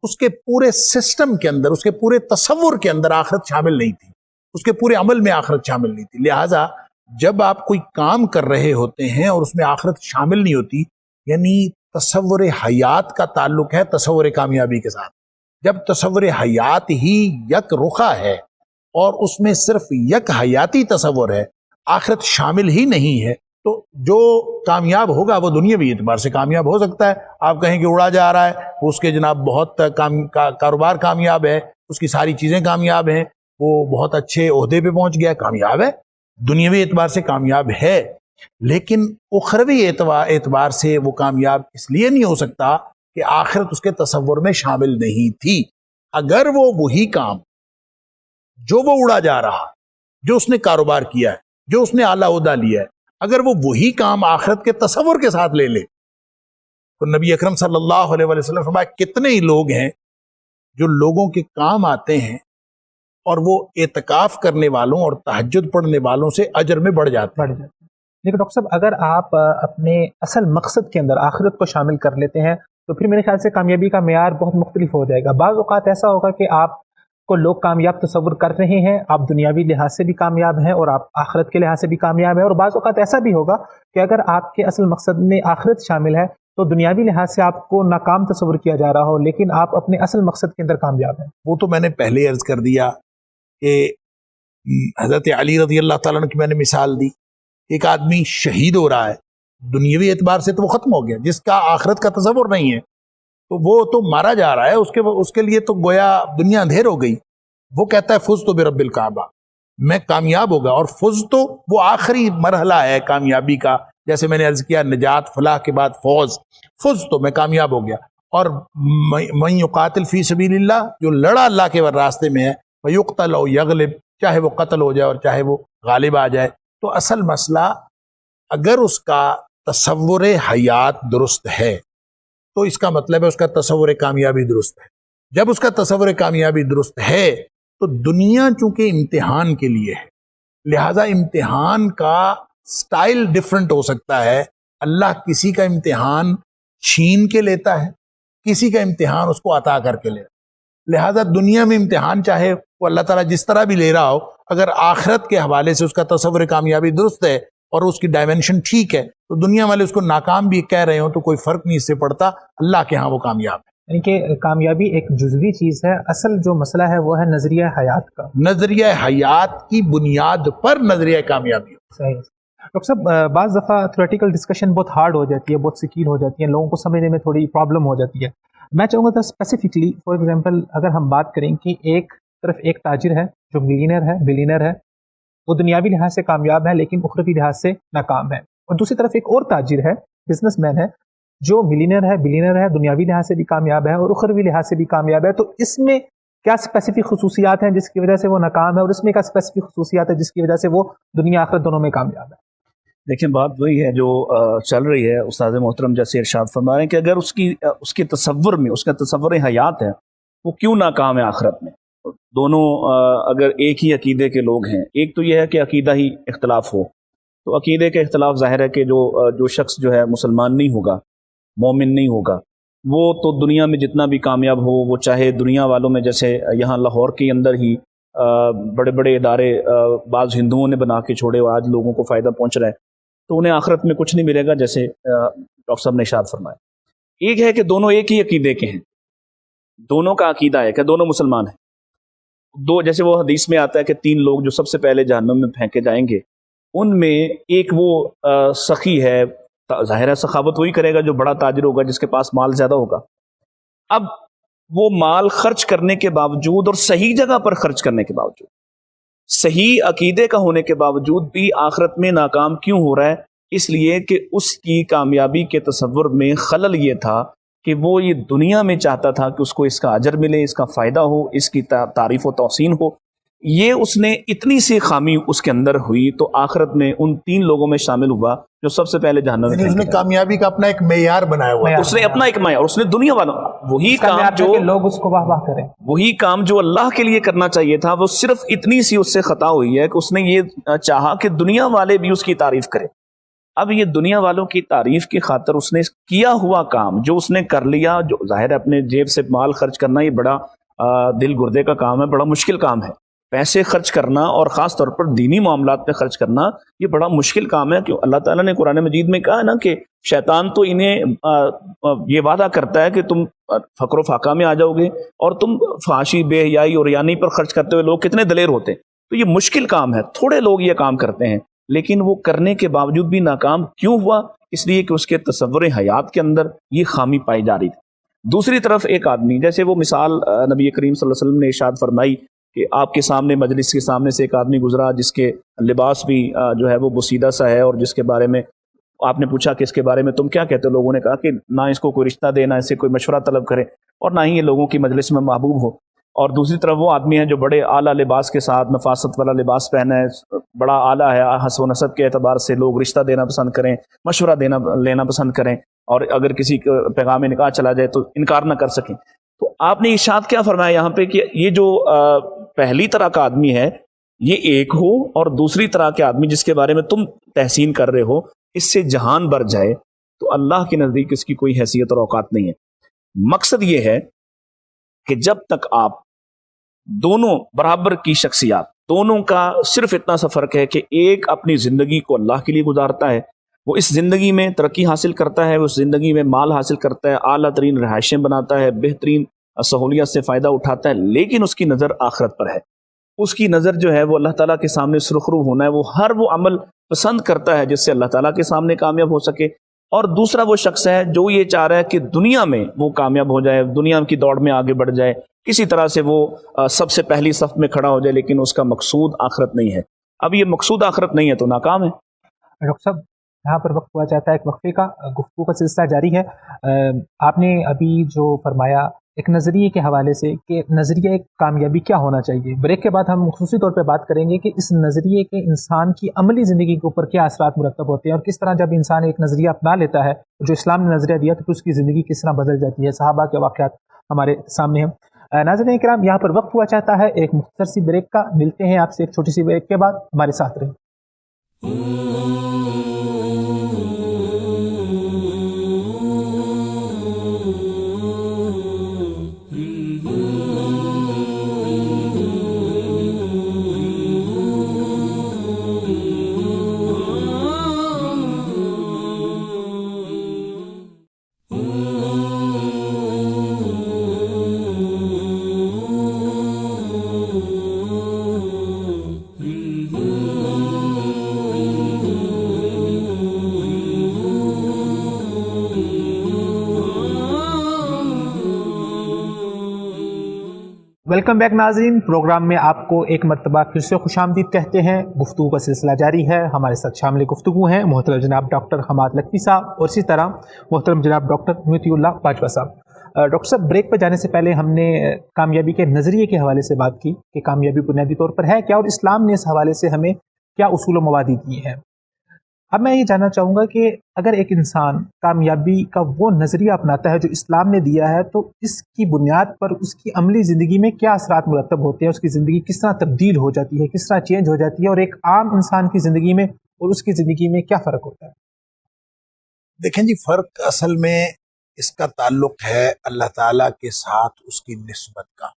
اس کے پورے سسٹم کے اندر، اس کے پورے تصور کے اندر آخرت شامل نہیں تھی، اس کے پورے عمل میں آخرت شامل نہیں تھی۔ لہٰذا جب آپ کوئی کام کر رہے ہوتے ہیں اور اس میں آخرت شامل نہیں ہوتی، یعنی تصور حیات کا تعلق ہے تصور کامیابی کے ساتھ۔ جب تصور حیات ہی یک رخا ہے اور اس میں صرف یک حیاتی تصور ہے، آخرت شامل ہی نہیں ہے، تو جو کامیاب ہوگا وہ دنیاوی اعتبار سے کامیاب ہو سکتا ہے۔ آپ کہیں کہ اڑا جا رہا ہے، اس کے جناب بہت کاروبار کامیاب ہے، اس کی ساری چیزیں کامیاب ہیں، وہ بہت اچھے عہدے پہ پہنچ گیا، کامیاب ہے، دنیاوی اعتبار سے کامیاب ہے، لیکن اخروی اعتبار سے وہ کامیاب اس لیے نہیں ہو سکتا کہ آخرت اس کے تصور میں شامل نہیں تھی۔ اگر وہ وہی کام جو وہ اڑا جا رہا، جو اس نے کاروبار کیا ہے، جو اس نے اعلیٰ عہدہ لیا ہے، اگر وہ وہی کام آخرت کے تصور کے ساتھ لے لے تو نبی اکرم صلی اللہ علیہ وسلم فرمایا کتنے ہی لوگ ہیں جو لوگوں کے کام آتے ہیں اور وہ اعتکاف کرنے والوں اور تہجد پڑھنے والوں سے اجر میں بڑھ جاتے ہیں۔ لیکن ڈاکٹر صاحب، اگر آپ اپنے اصل مقصد کے اندر آخرت کو شامل کر لیتے ہیں تو پھر میرے خیال سے کامیابی کا معیار بہت مختلف ہو جائے گا۔ بعض اوقات ایسا ہوگا کہ آپ کو لوگ کامیاب تصور کر رہے ہیں، آپ دنیاوی لحاظ سے بھی کامیاب ہیں اور آپ آخرت کے لحاظ سے بھی کامیاب ہیں، اور بعض اوقات ایسا بھی ہوگا کہ اگر آپ کے اصل مقصد میں آخرت شامل ہے تو دنیاوی لحاظ سے آپ کو ناکام تصور کیا جا رہا ہو، لیکن آپ اپنے اصل مقصد کے اندر کامیاب ہیں۔ وہ تو میں نے پہلے عرض کر دیا کہ حضرت علی رضی اللہ تعالیٰ عنہ کی میں نے مثال دی۔ ایک آدمی شہید ہو رہا ہے، دنیاوی اعتبار سے تو وہ ختم ہو گیا، جس کا آخرت کا تصور نہیں ہے، تو وہ تو مارا جا رہا ہے، اس کے لیے تو گویا دنیا اندھیر ہو گئی. وہ کہتا ہے فز تو برب الکعبہ، میں کامیاب ہوگا. اور فز تو وہ آخری مرحلہ ہے کامیابی کا، جیسے میں نے عرض کیا نجات فلاح کے بعد فوز تو میں کامیاب ہو گیا. اور من یقاتل فی سبیل اللہ، جو لڑا اللہ کے راستے میں ہے، فیقتل او یغلب، چاہے وہ قتل ہو جائے اور چاہے وہ غالب آ جائے. تو اصل مسئلہ اگر اس کا تصور حیات درست ہے تو اس کا مطلب ہے اس کا تصور کامیابی درست ہے. جب اس کا تصور کامیابی درست ہے تو دنیا چونکہ امتحان کے لیے ہے، لہذا امتحان کا سٹائل ڈیفرنٹ ہو سکتا ہے. اللہ کسی کا امتحان چھین کے لیتا ہے، کسی کا امتحان اس کو عطا کر کے لیتا ہے. لہذا دنیا میں امتحان چاہے وہ اللہ تعالیٰ جس طرح بھی لے رہا ہو، اگر آخرت کے حوالے سے اس کا تصور کامیابی درست ہے اور اس کی ڈائمنشن ٹھیک ہے تو دنیا والے اس کو ناکام بھی کہہ رہے ہوں تو کوئی فرق نہیں اس سے پڑتا، اللہ کے ہاں وہ کامیاب ہے. یعنی کہ کامیابی ایک جزوی چیز ہے، اصل جو مسئلہ ہے وہ ہے نظریہ حیات کا. نظریہ حیات کی بنیاد پر نظریہ کامیابی ہو. صحیح. ڈاکٹر صاحب بعض دفعہ تھیوریٹیکل ڈسکشن بہت ہارڈ ہو جاتی ہے، بہت سکیل ہو جاتی ہے، لوگوں کو سمجھنے میں تھوڑی پرابلم ہو جاتی ہے. میں چاہوں گا تھا اسپیسیفکلی فار ایگزامپل اگر ہم بات کریں کہ ایک طرف ایک تاجر ہے جو ملینئر ہے، بلینئر ہے، وہ دنیاوی لحاظ سے کامیاب ہے لیکن اخروی لحاظ سے ناکام ہے، اور دوسری طرف ایک اور تاجر ہے، بزنس مین ہے، جو ملینئر ہے، بلینئر ہے، دنیاوی لحاظ سے بھی کامیاب ہے اور اخروی لحاظ سے بھی کامیاب ہے. تو اس میں کیا اسپیسیفک خصوصیات ہیں جس کی وجہ سے وہ ناکام ہے، اور اس میں کیا اسپیسیفک خصوصیات ہے جس کی وجہ سے وہ دنیا آخرت دونوں میں کامیاب ہے؟ دیکھیں بات وہی ہے جو چل رہی ہے. استاد محترم جیسے ارشاد فرما رہے ہیں کہ اگر اس کے تصور میں اس کا تصور حیات ہے، وہ کیوں ناکام ہے آخرت میں. دونوں اگر ایک ہی عقیدے کے لوگ ہیں، ایک تو یہ ہے کہ عقیدہ ہی اختلاف ہو، تو عقیدے کے اختلاف ظاہر ہے کہ جو شخص جو ہے مسلمان نہیں ہوگا، مومن نہیں ہوگا، وہ تو دنیا میں جتنا بھی کامیاب ہو، وہ چاہے دنیا والوں میں جیسے یہاں لاہور کے اندر ہی بڑے بڑے ادارے بعض ہندوؤں نے بنا کے چھوڑے اور آج لوگوں کو فائدہ پہنچ رہا ہے، تو انہیں آخرت میں کچھ نہیں ملے گا جیسے ڈاکٹر صاحب نے ارشاد فرمایا. ایک ہے کہ دونوں ایک ہی عقیدے کے ہیں، دونوں کا عقیدہ ہے کہ دونوں مسلمان ہیں. جیسے وہ حدیث میں آتا ہے کہ 3 لوگ جو سب سے پہلے جہنم میں پھینکے جائیں گے، ان میں ایک وہ سخی ہے، ظاہر ہے سخاوت وہی کرے گا جو بڑا تاجر ہوگا، جس کے پاس مال زیادہ ہوگا. اب وہ مال خرچ کرنے کے باوجود اور صحیح جگہ پر خرچ کرنے کے باوجود، صحیح عقیدے کا ہونے کے باوجود بھی آخرت میں ناکام کیوں ہو رہا ہے؟ اس لیے کہ اس کی کامیابی کے تصور میں خلل یہ تھا کہ وہ یہ دنیا میں چاہتا تھا کہ اس کو اس کا اجر ملے، اس کا فائدہ ہو، اس کی تعریف و توسین ہو. یہ اس نے اتنی سی خامی اس کے اندر ہوئی تو آخرت میں ان 3 لوگوں میں شامل ہوا جو سب سے پہلے جہنم میں. اس نے کامیابی کا اپنا ایک معیار بنایا ہوا، اس نے اپنا ایک معیار، اس نے دنیا والوں وہی کام جو لوگ اس کو واہ واہ کریں، وہی کام جو اللہ کے لیے کرنا چاہیے تھا، وہ صرف اتنی سی اس سے خطا ہوئی ہے کہ اس نے یہ چاہا کہ دنیا والے بھی اس کی تعریف کریں. اب یہ دنیا والوں کی تعریف کی خاطر اس نے کیا ہوا کام جو اس نے کر لیا، جو ظاہر ہے اپنے جیب سے مال خرچ کرنا یہ بڑا دل گردے کا کام ہے، بڑا مشکل کام ہے. پیسے خرچ کرنا اور خاص طور پر دینی معاملات میں خرچ کرنا یہ بڑا مشکل کام ہے. کہ اللہ تعالیٰ نے قرآن مجید میں کہا ہے نا کہ شیطان تو انہیں یہ وعدہ کرتا ہے کہ تم فقر و فاقہ میں آ جاؤ گے، اور تم فحاشی، بے حیائی اور یانی پر خرچ کرتے ہوئے لوگ کتنے دلیر ہوتے ہیں. تو یہ مشکل کام ہے، تھوڑے لوگ یہ کام کرتے ہیں، لیکن وہ کرنے کے باوجود بھی ناکام کیوں ہوا؟ اس لیے کہ اس کے تصور حیات کے اندر یہ خامی پائی جا رہی تھی. دوسری طرف ایک آدمی، جیسے وہ مثال نبی کریم صلی اللہ علیہ وسلم نے ارشاد فرمائی کہ آپ کے سامنے مجلس کے سامنے سے ایک آدمی گزرا جس کے لباس بھی جو ہے وہ بوسیدہ سا ہے، اور جس کے بارے میں آپ نے پوچھا کہ اس کے بارے میں تم کیا کہتے ہو؟ لوگوں نے کہا کہ نہ اس کو کوئی رشتہ دے، نہ اس سے کوئی مشورہ طلب کرے، اور نہ ہی یہ لوگوں کی مجلس میں محبوب ہو. اور دوسری طرف وہ آدمی ہے جو بڑے اعلیٰ لباس کے ساتھ نفاست والا لباس پہنا ہے، بڑا اعلیٰ ہے، حسب و نسب کے اعتبار سے لوگ رشتہ دینا پسند کریں، مشورہ لینا پسند کریں، اور اگر کسی پیغام نکاح چلا جائے تو انکار نہ کر سکیں. تو آپ نے ارشاد کیا فرمایا یہاں پہ کہ یہ جو پہلی طرح کا آدمی ہے یہ ایک ہو، اور دوسری طرح کے آدمی جس کے بارے میں تم تحسین کر رہے ہو اس سے جہان بھر جائے تو اللہ کے نزدیک اس کی کوئی حیثیت اور اوقات نہیں ہے. مقصد یہ ہے کہ جب تک آپ دونوں برابر کی شخصیات، دونوں کا صرف اتنا سا فرق ہے کہ ایک اپنی زندگی کو اللہ کے لیے گزارتا ہے، وہ اس زندگی میں ترقی حاصل کرتا ہے، وہ اس زندگی میں مال حاصل کرتا ہے، اعلیٰ ترین رہائشیں بناتا ہے، بہترین سہولیات سے فائدہ اٹھاتا ہے، لیکن اس کی نظر آخرت پر ہے. اس کی نظر جو ہے وہ اللہ تعالیٰ کے سامنے سرخرو ہونا ہے، وہ ہر وہ عمل پسند کرتا ہے جس سے اللہ تعالیٰ کے سامنے کامیاب ہو سکے، اور دوسرا وہ شخص ہے جو یہ چاہ رہا ہے کہ دنیا میں وہ کامیاب ہو جائے، دنیا کی دوڑ میں آگے بڑھ جائے، کسی طرح سے وہ سب سے پہلی صف میں کھڑا ہو جائے، لیکن اس کا مقصود آخرت نہیں ہے۔ اب یہ مقصود آخرت نہیں ہے تو ناکام ہے۔ ڈاکٹر صاحب یہاں پر وقت ہوا چاہتا ہے ایک وقفے کا، گفتگو کا سلسلہ جاری ہے۔ آپ نے ابھی جو فرمایا ایک نظریے کے حوالے سے کہ نظریہ ایک کامیابی کیا ہونا چاہیے، بریک کے بعد ہم خصوصی طور پہ بات کریں گے کہ اس نظریے کے انسان کی عملی زندگی کے اوپر کیا اثرات مرتب ہوتے ہیں، اور کس طرح جب انسان ایک نظریہ اپنا لیتا ہے جو اسلام نے نظریہ دیا تو پھر اس کی زندگی کس طرح بدل جاتی ہے۔ صحابہ کے واقعات ہمارے سامنے ہیں۔ ناظرین کرام یہاں پر وقت ہوا چاہتا ہے ایک مختصر سی بریک کا، ملتے ہیں آپ سے ایک چھوٹی سی بریک کے بعد، ہمارے ساتھ رہیں۔ ویلکم بیک ناظرین، پروگرام میں آپ کو ایک مرتبہ پھر سے خوش آمدید کہتے ہیں۔ گفتگو کا سلسلہ جاری ہے، ہمارے ساتھ شامل گفتگو ہیں محترم جناب ڈاکٹر حماد لکھوی صاحب اور اسی طرح محترم جناب ڈاکٹر میتی اللہ باجوہ صاحب۔ ڈاکٹر صاحب بریک پر جانے سے پہلے ہم نے کامیابی کے نظریے کے حوالے سے بات کی کہ کامیابی بنیادی طور پر ہے کیا، اور اسلام نے اس حوالے سے ہمیں کیا اصول و مبادی دیے ہیں۔ اب میں یہ جاننا چاہوں گا کہ اگر ایک انسان کامیابی کا وہ نظریہ اپناتا ہے جو اسلام نے دیا ہے تو اس کی بنیاد پر اس کی عملی زندگی میں کیا اثرات مرتب ہوتے ہیں، اس کی زندگی کس طرح تبدیل ہو جاتی ہے، کس طرح چینج ہو جاتی ہے، اور ایک عام انسان کی زندگی میں اور اس کی زندگی میں کیا فرق ہوتا ہے؟ دیکھیں جی، فرق اصل میں اس کا تعلق ہے اللہ تعالیٰ کے ساتھ اس کی نسبت کا۔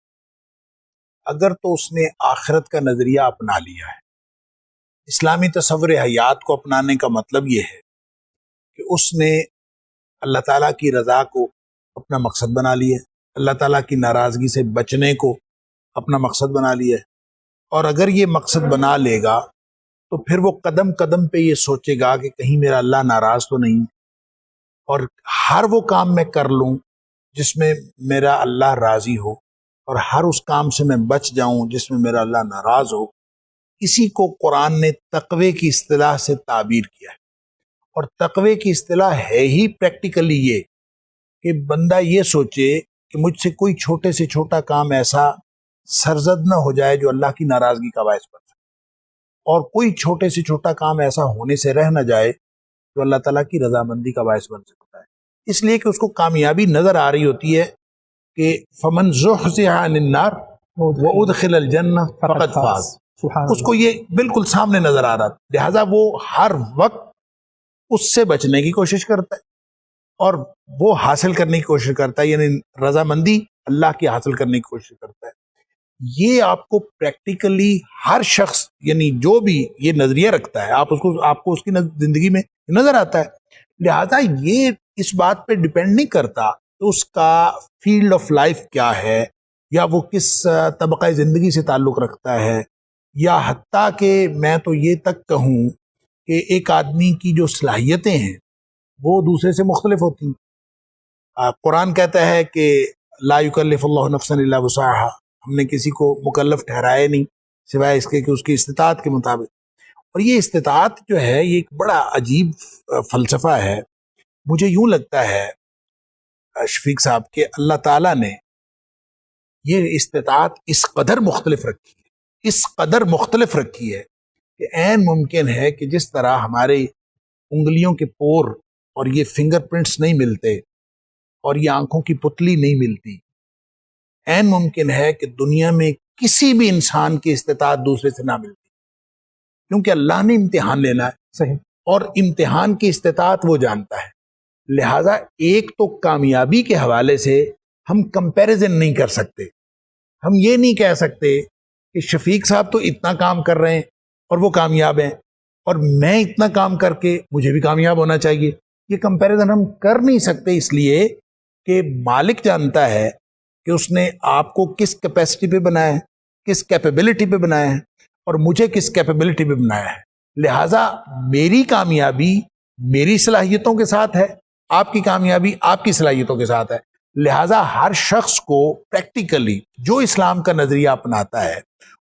اگر تو اس نے آخرت کا نظریہ اپنا لیا ہے، اسلامی تصور حیات کو اپنانے کا مطلب یہ ہے کہ اس نے اللہ تعالیٰ کی رضا کو اپنا مقصد بنا لیا ہے، اللہ تعالیٰ کی ناراضگی سے بچنے کو اپنا مقصد بنا لیا ہے، اور اگر یہ مقصد بنا لے گا تو پھر وہ قدم قدم پہ یہ سوچے گا کہ کہیں میرا اللہ ناراض تو نہیں، اور ہر وہ کام میں کر لوں جس میں میرا اللہ راضی ہو، اور ہر اس کام سے میں بچ جاؤں جس میں میرا اللہ ناراض ہو۔ اسی کو قرآن نے تقوی کی اصطلاح سے تعبیر کیا ہے، اور تقوی کی اصطلاح ہے ہی پریکٹیکلی یہ کہ بندہ یہ سوچے کہ مجھ سے کوئی چھوٹے سے چھوٹا کام ایسا سرزد نہ ہو جائے جو اللہ کی ناراضگی کا باعث بن سکے، اور کوئی چھوٹے سے چھوٹا کام ایسا ہونے سے رہ نہ جائے جو اللہ تعالیٰ کی رضامندی کا باعث بن سکتا ہے۔ اس لیے کہ اس کو کامیابی نظر آ رہی ہوتی ہے کہ فمن زحزح عن النار وادخل الجنہ فقد فاز، اس کو یہ بالکل سامنے نظر آ رہا، لہٰذا وہ ہر وقت اس سے بچنے کی کوشش کرتا ہے اور وہ حاصل کرنے کی کوشش کرتا ہے، یعنی رضامندی اللہ کی حاصل کرنے کی کوشش کرتا ہے۔ یہ آپ کو پریکٹیکلی ہر شخص، یعنی جو بھی یہ نظریہ رکھتا ہے، آپ کو اس کی زندگی میں نظر آتا ہے، لہذا یہ اس بات پہ ڈیپینڈ نہیں کرتا کہ اس کا فیلڈ آف لائف کیا ہے، یا وہ کس طبقہ زندگی سے تعلق رکھتا ہے، یا حتیٰ کہ میں تو یہ تک کہوں کہ ایک آدمی کی جو صلاحیتیں ہیں وہ دوسرے سے مختلف ہوتی ہیں۔ قرآن کہتا ہے کہ لا یکلف اللہ نفسا الا وسعها، ہم نے کسی کو مکلف ٹھہرایا نہیں سوائے اس کے کہ اس کی استطاعت کے مطابق۔ اور یہ استطاعت جو ہے یہ ایک بڑا عجیب فلسفہ ہے۔ مجھے یوں لگتا ہے شفیق صاحب کہ اللہ تعالیٰ نے یہ استطاعت اس قدر مختلف رکھی ہے، اس قدر مختلف رکھی ہے کہ عین ممکن ہے کہ جس طرح ہمارے انگلیوں کے پور اور یہ فنگر پرنٹس نہیں ملتے اور یہ آنکھوں کی پتلی نہیں ملتی، عین ممکن ہے کہ دنیا میں کسی بھی انسان کی استطاعت دوسرے سے نہ ملتی، کیونکہ اللہ نے امتحان لینا ہے، صحیح، اور امتحان کی استطاعت وہ جانتا ہے۔ لہٰذا ایک تو کامیابی کے حوالے سے ہم کمپیریزن نہیں کر سکتے، ہم یہ نہیں کہہ سکتے کہ شفیق صاحب تو اتنا کام کر رہے ہیں اور وہ کامیاب ہیں، اور میں اتنا کام کر کے مجھے بھی کامیاب ہونا چاہیے۔ یہ کمپیریزن ہم کر نہیں سکتے، اس لیے کہ مالک جانتا ہے کہ اس نے آپ کو کس کیپیسٹی پہ بنایا ہے، کس کیپیبلٹی پہ بنایا ہے، اور مجھے کس کیپیبلٹی پہ بنایا ہے۔ لہٰذا میری کامیابی میری صلاحیتوں کے ساتھ ہے، آپ کی کامیابی آپ کی صلاحیتوں کے ساتھ ہے۔ لہٰذا ہر شخص کو پریکٹیکلی جو اسلام کا نظریہ اپناتا ہے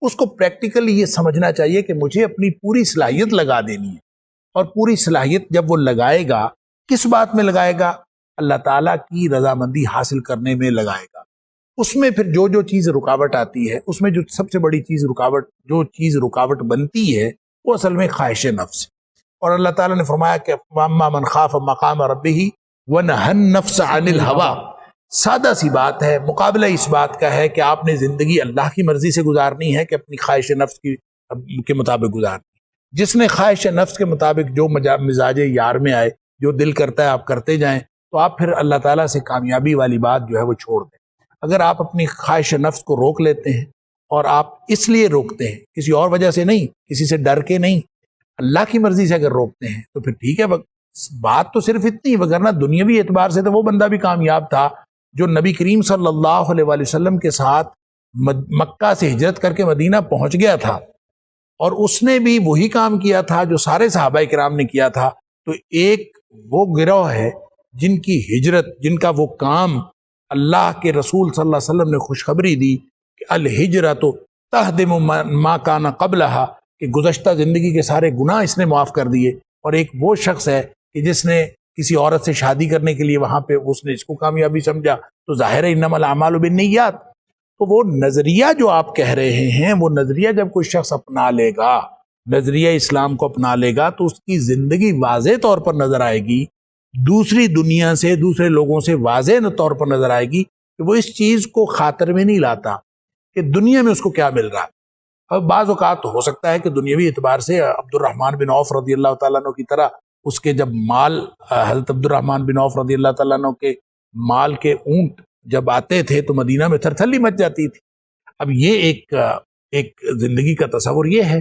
اس کو پریکٹیکلی یہ سمجھنا چاہیے کہ مجھے اپنی پوری صلاحیت لگا دینی ہے، اور پوری صلاحیت جب وہ لگائے گا کس بات میں لگائے گا؟ اللہ تعالیٰ کی رضامندی حاصل کرنے میں لگائے گا۔ اس میں پھر جو چیز رکاوٹ آتی ہے، اس میں جو سب سے بڑی چیز رکاوٹ بنتی ہے وہ اصل میں خواہش نفس ہے۔ اور اللہ تعالیٰ نے فرمایا کہ اما من خاف مقام ربہ ونہى النفس عن الہویٰ، سادہ سی بات ہے، مقابلہ اس بات کا ہے کہ آپ نے زندگی اللہ کی مرضی سے گزارنی ہے کہ اپنی خواہش نفس کے مطابق گزارنی۔ جس نے خواہش نفس کے مطابق جو مزاج یار میں آئے، جو دل کرتا ہے آپ کرتے جائیں، تو آپ پھر اللہ تعالیٰ سے کامیابی والی بات جو ہے وہ چھوڑ دیں۔ اگر آپ اپنی خواہش نفس کو روک لیتے ہیں، اور آپ اس لیے روکتے ہیں کسی اور وجہ سے نہیں، کسی سے ڈر کے نہیں، اللہ کی مرضی سے اگر روکتے ہیں تو پھر ٹھیک ہے۔ بات تو صرف اتنی، وگرنہ دنیاوی اعتبار سے تو وہ بندہ بھی کامیاب تھا جو نبی کریم صلی اللہ علیہ وآلہ وسلم کے ساتھ مکہ سے ہجرت کر کے مدینہ پہنچ گیا تھا، اور اس نے بھی وہی کام کیا تھا جو سارے صحابہ کرام نے کیا تھا۔ تو ایک وہ گروہ ہے جن کی ہجرت، جن کا وہ کام اللہ کے رسول صلی اللہ علیہ وسلم نے خوشخبری دی کہ الہجرت تہدم ما کان قبلہا، کہ گزشتہ زندگی کے سارے گناہ اس نے معاف کر دیے۔ اور ایک وہ شخص ہے کہ جس نے کسی عورت سے شادی کرنے کے لیے وہاں پہ اس نے اس کو کامیابی سمجھا، تو ظاہر ہے انما الاعمال بالنیات۔ تو وہ نظریہ جو آپ کہہ رہے ہیں، وہ نظریہ جب کوئی شخص اپنا لے گا، نظریہ اسلام کو اپنا لے گا، تو اس کی زندگی واضح طور پر نظر آئے گی، دوسری دنیا سے، دوسرے لوگوں سے واضح طور پر نظر آئے گی کہ وہ اس چیز کو خاطر میں نہیں لاتا کہ دنیا میں اس کو کیا مل رہا ہے۔ اب بعض اوقات ہو سکتا ہے کہ دنیاوی اعتبار سے عبد الرحمن بن عوف رضی اللہ تعالیٰ عنہ کی طرح اس کے جب مال، حضرت عبد الرحمن بن عوف رضی اللہ تعالیٰ عنہ کے مال کے اونٹ جب آتے تھے تو مدینہ میں تھرتھلی مچ جاتی تھی۔ اب یہ ایک زندگی کا تصور یہ ہے،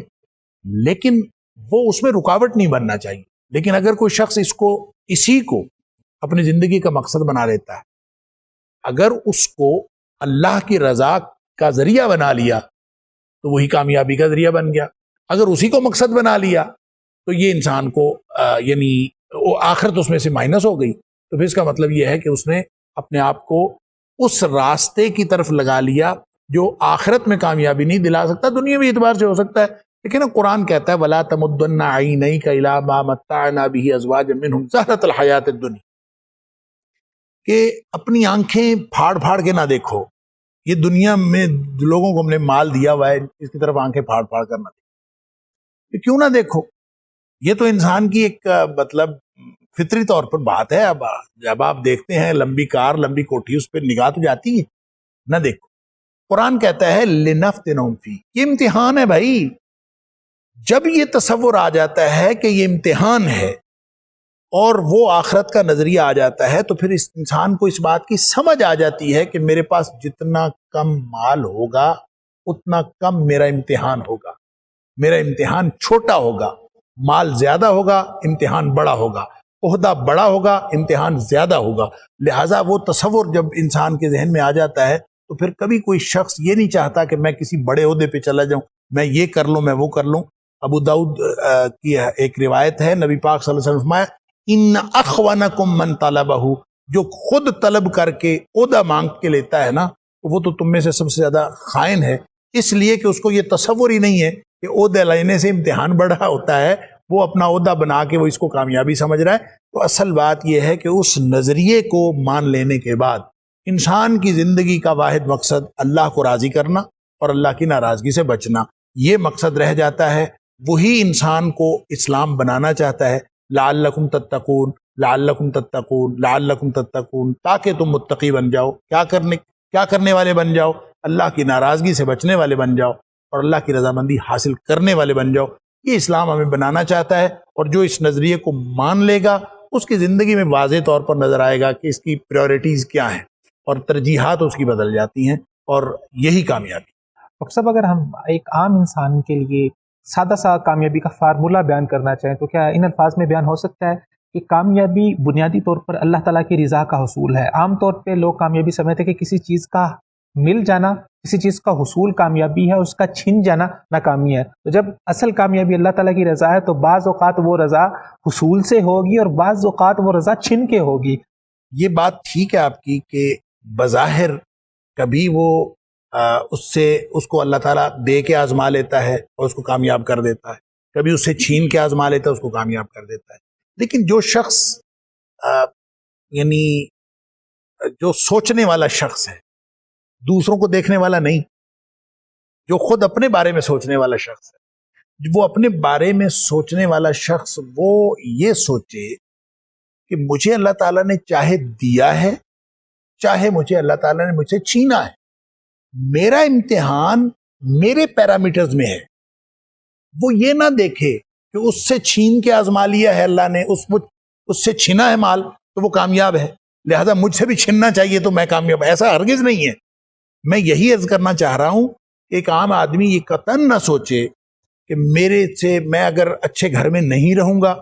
لیکن وہ اس میں رکاوٹ نہیں بننا چاہیے۔ لیکن اگر کوئی شخص اسی کو اپنی زندگی کا مقصد بنا لیتا ہے، اگر اس کو اللہ کی رضا کا ذریعہ بنا لیا تو وہی کامیابی کا ذریعہ بن گیا۔ اگر اسی کو مقصد بنا لیا تو یہ انسان کو یعنی آخرت اس میں سے مائنس ہو گئی، تو پھر اس کا مطلب یہ ہے کہ اس نے اپنے آپ کو اس راستے کی طرف لگا لیا جو آخرت میں کامیابی نہیں دلا سکتا، دنیاوی اعتبار سے ہو سکتا ہے۔ لیکن قرآن کہتا ہے وَلَا تَمُدَّنَّ عَيْنَيْكَ إِلَىٰ مَا مَتَّعْنَا بِهِ أَزْوَاجًا مِّنْهُمْ زَهْرَةَ الْحَيَاةِ الدُّنْيَا، کہ اپنی آنکھیں پھاڑ پھاڑ کے نہ دیکھو، یہ دنیا میں لوگوں کو ہم نے مال دیا ہوا ہے، اس کی طرف آنکھیں پھاڑ پھاڑ کر نہ دیکھو، کیوں نہ دیکھو؟ یہ تو انسان کی ایک مطلب فطری طور پر بات ہے۔ اب جب آپ دیکھتے ہیں لمبی کار، لمبی کوٹھی، اس پہ نگاہ تو جاتی ہے، نہ دیکھو۔ قرآن کہتا ہے لِنَفْتِنَهُمْ فِيهِ، یہ امتحان ہے بھائی۔ جب یہ تصور آ جاتا ہے کہ یہ امتحان ہے اور وہ آخرت کا نظریہ آ جاتا ہے، تو پھر اس انسان کو اس بات کی سمجھ آ جاتی ہے کہ میرے پاس جتنا کم مال ہوگا اتنا کم میرا امتحان ہوگا، میرا امتحان چھوٹا ہوگا، مال زیادہ ہوگا امتحان بڑا ہوگا، عہدہ بڑا ہوگا امتحان زیادہ ہوگا۔ لہٰذا وہ تصور جب انسان کے ذہن میں آ جاتا ہے تو پھر کبھی کوئی شخص یہ نہیں چاہتا کہ میں کسی بڑے عہدے پہ چلا جاؤں، میں یہ کر لوں، میں وہ کر لوں۔ ابو داؤد کی ایک روایت ہے، نبی پاک صلی اللہ علیہ وسلم فرمایا ان اخونکم من طلبہ، جو خود طلب کر کے عہدہ مانگ کے لیتا ہے نا، وہ تو تم میں سے سب سے زیادہ خائن ہے، اس لیے کہ اس کو یہ تصور ہی نہیں ہے کہ عہدہ لینے سے امتحان بڑا ہوتا ہے، وہ اپنا عہدہ بنا کے وہ اس کو کامیابی سمجھ رہا ہے۔ تو اصل بات یہ ہے کہ اس نظریے کو مان لینے کے بعد انسان کی زندگی کا واحد مقصد اللہ کو راضی کرنا اور اللہ کی ناراضگی سے بچنا، یہ مقصد رہ جاتا ہے۔ وہی انسان کو اسلام بنانا چاہتا ہے، لعلکم تتقون لعلکم تتقون لعلکم تتقون، تاکہ تم متقی بن جاؤ، کیا کرنے والے بن جاؤ، اللہ کی ناراضگی سے بچنے والے بن جاؤ اور اللہ کی رضامندی حاصل کرنے والے بن جاؤ۔ یہ اسلام ہمیں بنانا چاہتا ہے، اور جو اس نظریے کو مان لے گا اس کی زندگی میں واضح طور پر نظر آئے گا کہ اس کی پریورٹیز کیا ہیں اور ترجیحات اس کی بدل جاتی ہیں، اور یہی کامیابی۔ ڈاکٹر صاحب، اگر ہم ایک عام انسان کے لیے سادہ سا کامیابی کا فارمولہ بیان کرنا چاہیں تو کیا ان الفاظ میں بیان ہو سکتا ہے کہ کامیابی بنیادی طور پر اللہ تعالیٰ کی رضا کا حصول ہے؟ عام طور پہ لوگ کامیابی سمجھتے ہیں کہ کسی چیز کا مل جانا کسی چیز کا حصول کامیابی ہے، اس کا چھن جانا ناکامی ہے. تو جب اصل کامیابی اللہ تعالیٰ کی رضا ہے تو بعض اوقات وہ رضا حصول سے ہوگی اور بعض اوقات وہ رضا چھن کے ہوگی. یہ بات ٹھیک ہے آپ کی کہ بظاہر کبھی وہ اس کو اللہ تعالیٰ دے کے آزما لیتا ہے اور اس کو کامیاب کر دیتا ہے، کبھی اس سے چھین کے آزما لیتا ہے اس کو کامیاب کر دیتا ہے. لیکن جو شخص یعنی جو سوچنے والا شخص ہے، دوسروں کو دیکھنے والا نہیں، جو خود اپنے بارے میں سوچنے والا شخص ہے، وہ اپنے بارے میں سوچنے والا شخص وہ یہ سوچے کہ مجھے اللہ تعالیٰ نے چاہے دیا ہے چاہے مجھے اللہ تعالیٰ نے مجھ سے چھینا ہے، میرا امتحان میرے پیرامیٹرز میں ہے. وہ یہ نہ دیکھے کہ اس سے چھین کے آزما لیا ہے اللہ نے، اس سے چھینا ہے مال تو وہ کامیاب ہے، لہذا مجھ سے بھی چھیننا چاہیے تو میں کامیاب. ایسا ہرگز نہیں ہے. میں یہی عرض کرنا چاہ رہا ہوں کہ ایک عام آدمی یہ قطعاً نہ سوچے کہ میں اگر اچھے گھر میں نہیں رہوں گا،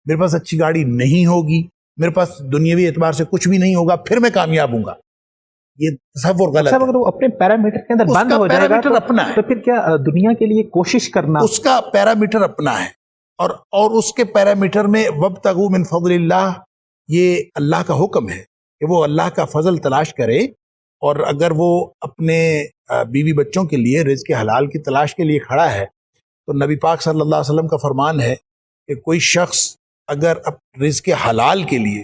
میرے پاس اچھی گاڑی نہیں ہوگی، میرے پاس دنیاوی اعتبار سے کچھ بھی نہیں ہوگا، پھر میں کامیاب ہوں گا. یہ تصور غلط ہے. اگر وہ اپنے پیرامیٹر کے اندر بند ہو جائے گا اپنا ہے تو پھر کیا دنیا کے لیے کوشش کرنا، اس کا پیرامیٹر اپنا ہے. اور اس کے پیرامیٹر میں وابتغوا من فضل اللہ، یہ اللہ کا حکم ہے کہ وہ اللہ کا فضل تلاش کرے. اور اگر وہ اپنے بیوی بچوں کے لیے رزق حلال کی تلاش کے لیے کھڑا ہے تو نبی پاک صلی اللہ علیہ وسلم کا فرمان ہے کہ کوئی شخص اگر رزق حلال کے لیے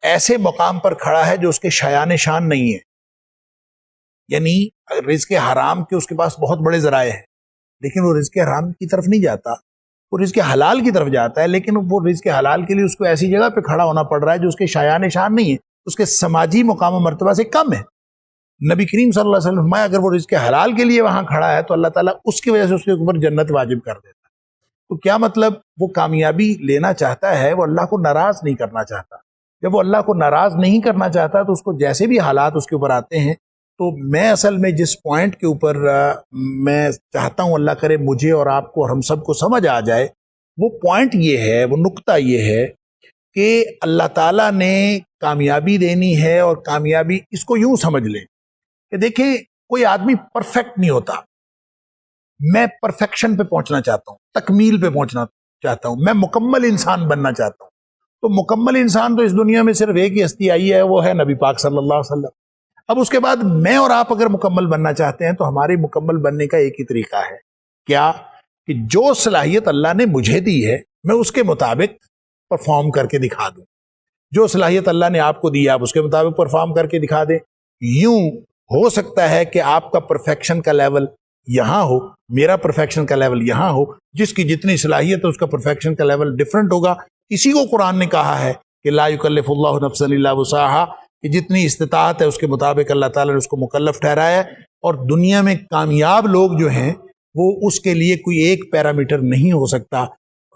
ایسے مقام پر کھڑا ہے جو اس کے شایان شان نہیں ہے، یعنی رزق حرام کے اس کے پاس بہت بڑے ذرائع ہیں لیکن وہ رزق حرام کی طرف نہیں جاتا، وہ رزق حلال کی طرف جاتا ہے، لیکن وہ رزق حلال کے لیے اس کو ایسی جگہ پہ کھڑا ہونا پڑ رہا ہے جو اس کے شایان شان نہیں ہے، اس کے سماجی مقام و مرتبہ سے کم ہے. نبی کریم صلی اللہ علیہ وسلم فرمایا اگر وہ رزق حلال کے لیے وہاں کھڑا ہے تو اللہ تعالیٰ اس کی وجہ سے اس کے اوپر جنت واجب کر دیتا ہے. تو کیا مطلب وہ کامیابی لینا چاہتا ہے، وہ اللہ کو ناراض نہیں کرنا چاہتا. جب وہ اللہ کو ناراض نہیں کرنا چاہتا تو اس کو جیسے بھی حالات اس کے اوپر آتے ہیں، تو میں اصل میں جس پوائنٹ کے اوپر میں چاہتا ہوں اللہ کرے مجھے اور آپ کو اور ہم سب کو سمجھ آ جائے، وہ پوائنٹ یہ ہے، وہ نقطہ یہ ہے کہ اللہ تعالیٰ نے کامیابی دینی ہے. اور کامیابی اس کو یوں سمجھ لیں کہ دیکھیں کوئی آدمی پرفیکٹ نہیں ہوتا. میں پرفیکشن پہ پہنچنا چاہتا ہوں، تکمیل پہ پہنچنا چاہتا ہوں، میں مکمل انسان بننا چاہتا ہوں. تو مکمل انسان تو اس دنیا میں صرف ایک ہی ہستی آئی ہے، وہ ہے نبی پاک صلی اللہ علیہ وسلم. اب اس کے بعد میں اور آپ اگر مکمل بننا چاہتے ہیں تو ہمارے مکمل بننے کا ایک ہی طریقہ ہے، کیا کہ جو صلاحیت اللہ نے مجھے دی ہے میں اس کے مطابق پرفارم کر کے دکھا دوں. جو صلاحیت اللہ نے آپ کو دی ہے آپ اس کے مطابق پرفارم کر کے دکھا دیں. یوں ہو سکتا ہے کہ آپ کا پرفیکشن کا لیول یہاں ہو، میرا پرفیکشن کا لیول یہاں ہو، جس کی جتنی صلاحیت ہے اس کا پرفیکشن کا لیول ڈیفرنٹ ہوگا. اسی کو قرآن نے کہا ہے کہ لا یکلف اللہ نفسا الا وسعہا، کہ جتنی استطاعت ہے اس کے مطابق اللہ تعالیٰ نے اس کو مکلف ٹھہرایا ہے. اور دنیا میں کامیاب لوگ جو ہیں وہ اس کے لیے کوئی ایک پیرامیٹر نہیں ہو سکتا.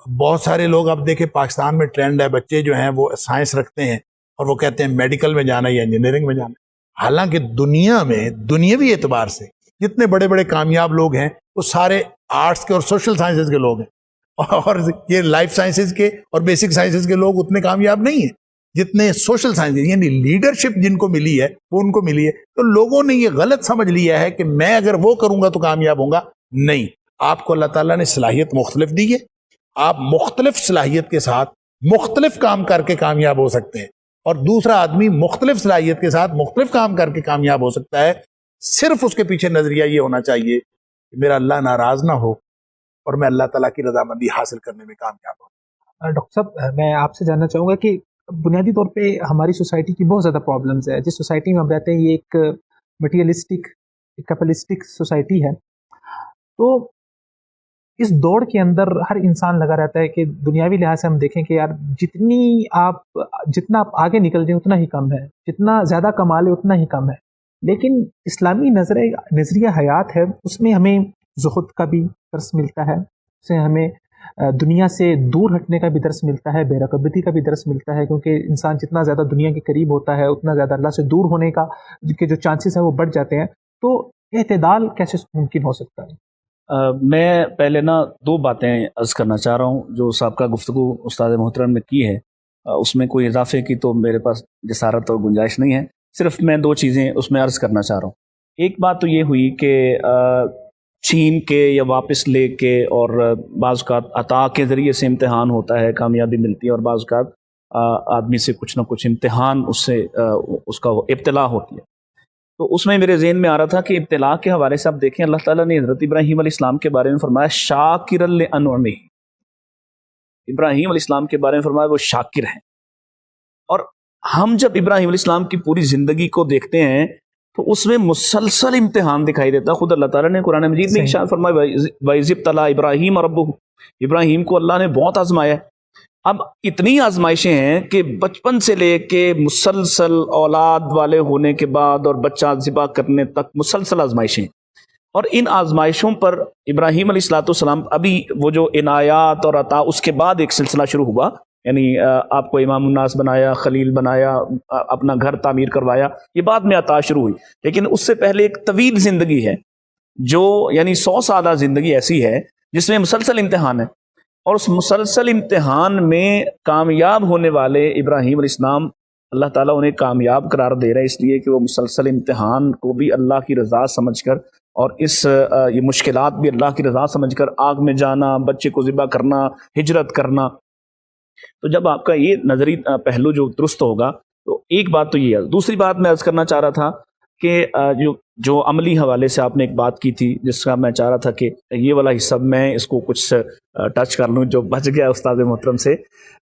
بہت سارے لوگ اب دیکھیں پاکستان میں ٹرینڈ ہے، بچے جو ہیں وہ سائنس رکھتے ہیں اور وہ کہتے ہیں میڈیکل میں جانا یا انجینئرنگ میں جانا. حالانکہ دنیا میں دنیاوی اعتبار سے جتنے بڑے بڑے کامیاب لوگ ہیں وہ سارے آرٹس کے اور سوشل سائنسز کے لوگ ہیں، اور یہ لائف سائنسز کے اور بیسک سائنسز کے لوگ اتنے کامیاب نہیں ہیں جتنے سوشل سائنسز، یعنی لیڈرشپ جن کو ملی ہے وہ ان کو ملی ہے. تو لوگوں نے یہ غلط سمجھ لیا ہے کہ میں اگر وہ کروں گا تو کامیاب ہوں گا. نہیں، آپ کو اللہ تعالیٰ نے صلاحیت مختلف دی ہے، آپ مختلف صلاحیت کے ساتھ مختلف کام کر کے کامیاب ہو سکتے ہیں، اور دوسرا آدمی مختلف صلاحیت کے ساتھ مختلف کام کر کے کامیاب ہو سکتا ہے. صرف اس کے پیچھے نظریہ یہ ہونا چاہیے کہ میرا اللہ ناراض نہ ہو اور میں اللہ تعالیٰ کی رضامندی حاصل کرنے میں کامیاب ہوں. ڈاکٹر صاحب، میں آپ سے جاننا چاہوں گا کہ بنیادی طور پہ ہماری سوسائٹی کی بہت زیادہ پرابلمز ہے. جس سوسائٹی میں ہم رہتے ہیں یہ ایک مٹیریلسٹک کیپٹلسٹک سوسائٹی ہے. تو اس دوڑ کے اندر ہر انسان لگا رہتا ہے کہ دنیاوی لحاظ سے ہم دیکھیں کہ یار جتنا آپ آگے نکل جائیں اتنا ہی کم ہے، جتنا زیادہ کما لیں اتنا ہی کم ہے. لیکن اسلامی نظریہ حیات ہے، اس میں ہمیں زہد کا بھی درس ملتا ہے، اس سے ہمیں دنیا سے دور ہٹنے کا بھی درس ملتا ہے، بے رغبتی کا بھی درس ملتا ہے، کیونکہ انسان جتنا زیادہ دنیا کے قریب ہوتا ہے اتنا زیادہ اللہ سے دور ہونے کا کے جو چانسز ہیں وہ بڑھ جاتے ہیں. تو اعتدال کیسے ممکن ہو سکتا ہے؟ میں پہلے دو باتیں عرض کرنا چاہ رہا ہوں جو سابقہ گفتگو استاد محترم نے کی ہے، اس میں کوئی اضافے کی تو میرے پاس جسارت اور گنجائش نہیں ہے. صرف میں دو چیزیں اس میں عرض کرنا چاہ رہا ہوں. ایک بات تو یہ ہوئی کہ چھین کے یا واپس لے کے، اور بعض اوقات عطا کے ذریعے سے امتحان ہوتا ہے، کامیابی ملتی ہے، اور بعض اوقات آدمی سے کچھ نہ کچھ امتحان اس کا ابتلا ہوتی ہے۔ تو اس میں میرے ذہن میں آ رہا تھا کہ ابتلا کے حوالے سے آپ دیکھیں اللہ تعالیٰ نے حضرت ابراہیم علیہ السلام کے بارے میں فرمایا شاکر لانعمہ، ابراہیم علیہ السلام کے بارے میں فرمایا وہ شاکر ہیں۔ اور ہم جب ابراہیم علیہ السلام کی پوری زندگی کو دیکھتے ہیں تو اس میں مسلسل امتحان دکھائی دیتا ہے۔ خود اللہ تعالیٰ نے قرآن مجید میں ارشاد فرمایا وَإِذِ ابْتَلَىٰ ابراہیم رَبُّهُ، ابراہیم کو اللہ نے بہت آزمایا ہے۔ اب اتنی آزمائشیں ہیں کہ بچپن سے لے کے مسلسل اولاد والے ہونے کے بعد اور بچہ ذبح کرنے تک مسلسل آزمائشیں، اور ان آزمائشوں پر ابراہیم علیہ الصلوۃ والسلام ابھی وہ جو عنایات اور عطا، اس کے بعد ایک سلسلہ شروع ہوا، یعنی آپ کو امام الناس بنایا، خلیل بنایا، اپنا گھر تعمیر کروایا، یہ بعد میں عطا شروع ہوئی۔ لیکن اس سے پہلے ایک طویل زندگی ہے جو یعنی 100 سالہ زندگی ایسی ہے جس میں مسلسل امتحان ہے، اور اس مسلسل امتحان میں کامیاب ہونے والے ابراہیم علیہ السلام اللہ تعالیٰ انہیں کامیاب قرار دے رہے ہیں، اس لیے کہ وہ مسلسل امتحان کو بھی اللہ کی رضا سمجھ کر، اور یہ مشکلات بھی اللہ کی رضا سمجھ کر، آگ میں جانا، بچے کو ذبح کرنا، ہجرت کرنا۔ تو جب آپ کا یہ نظری پہلو جو درست ہوگا تو ایک بات تو یہ ہے۔ دوسری بات میں عرض کرنا چاہ رہا تھا کہ جو عملی حوالے سے آپ نے ایک بات کی تھی، جس کا میں چاہ رہا تھا کہ یہ والا حصہ میں اس کو کچھ ٹچ کر لوں جو بچ گیا استاد محترم سے،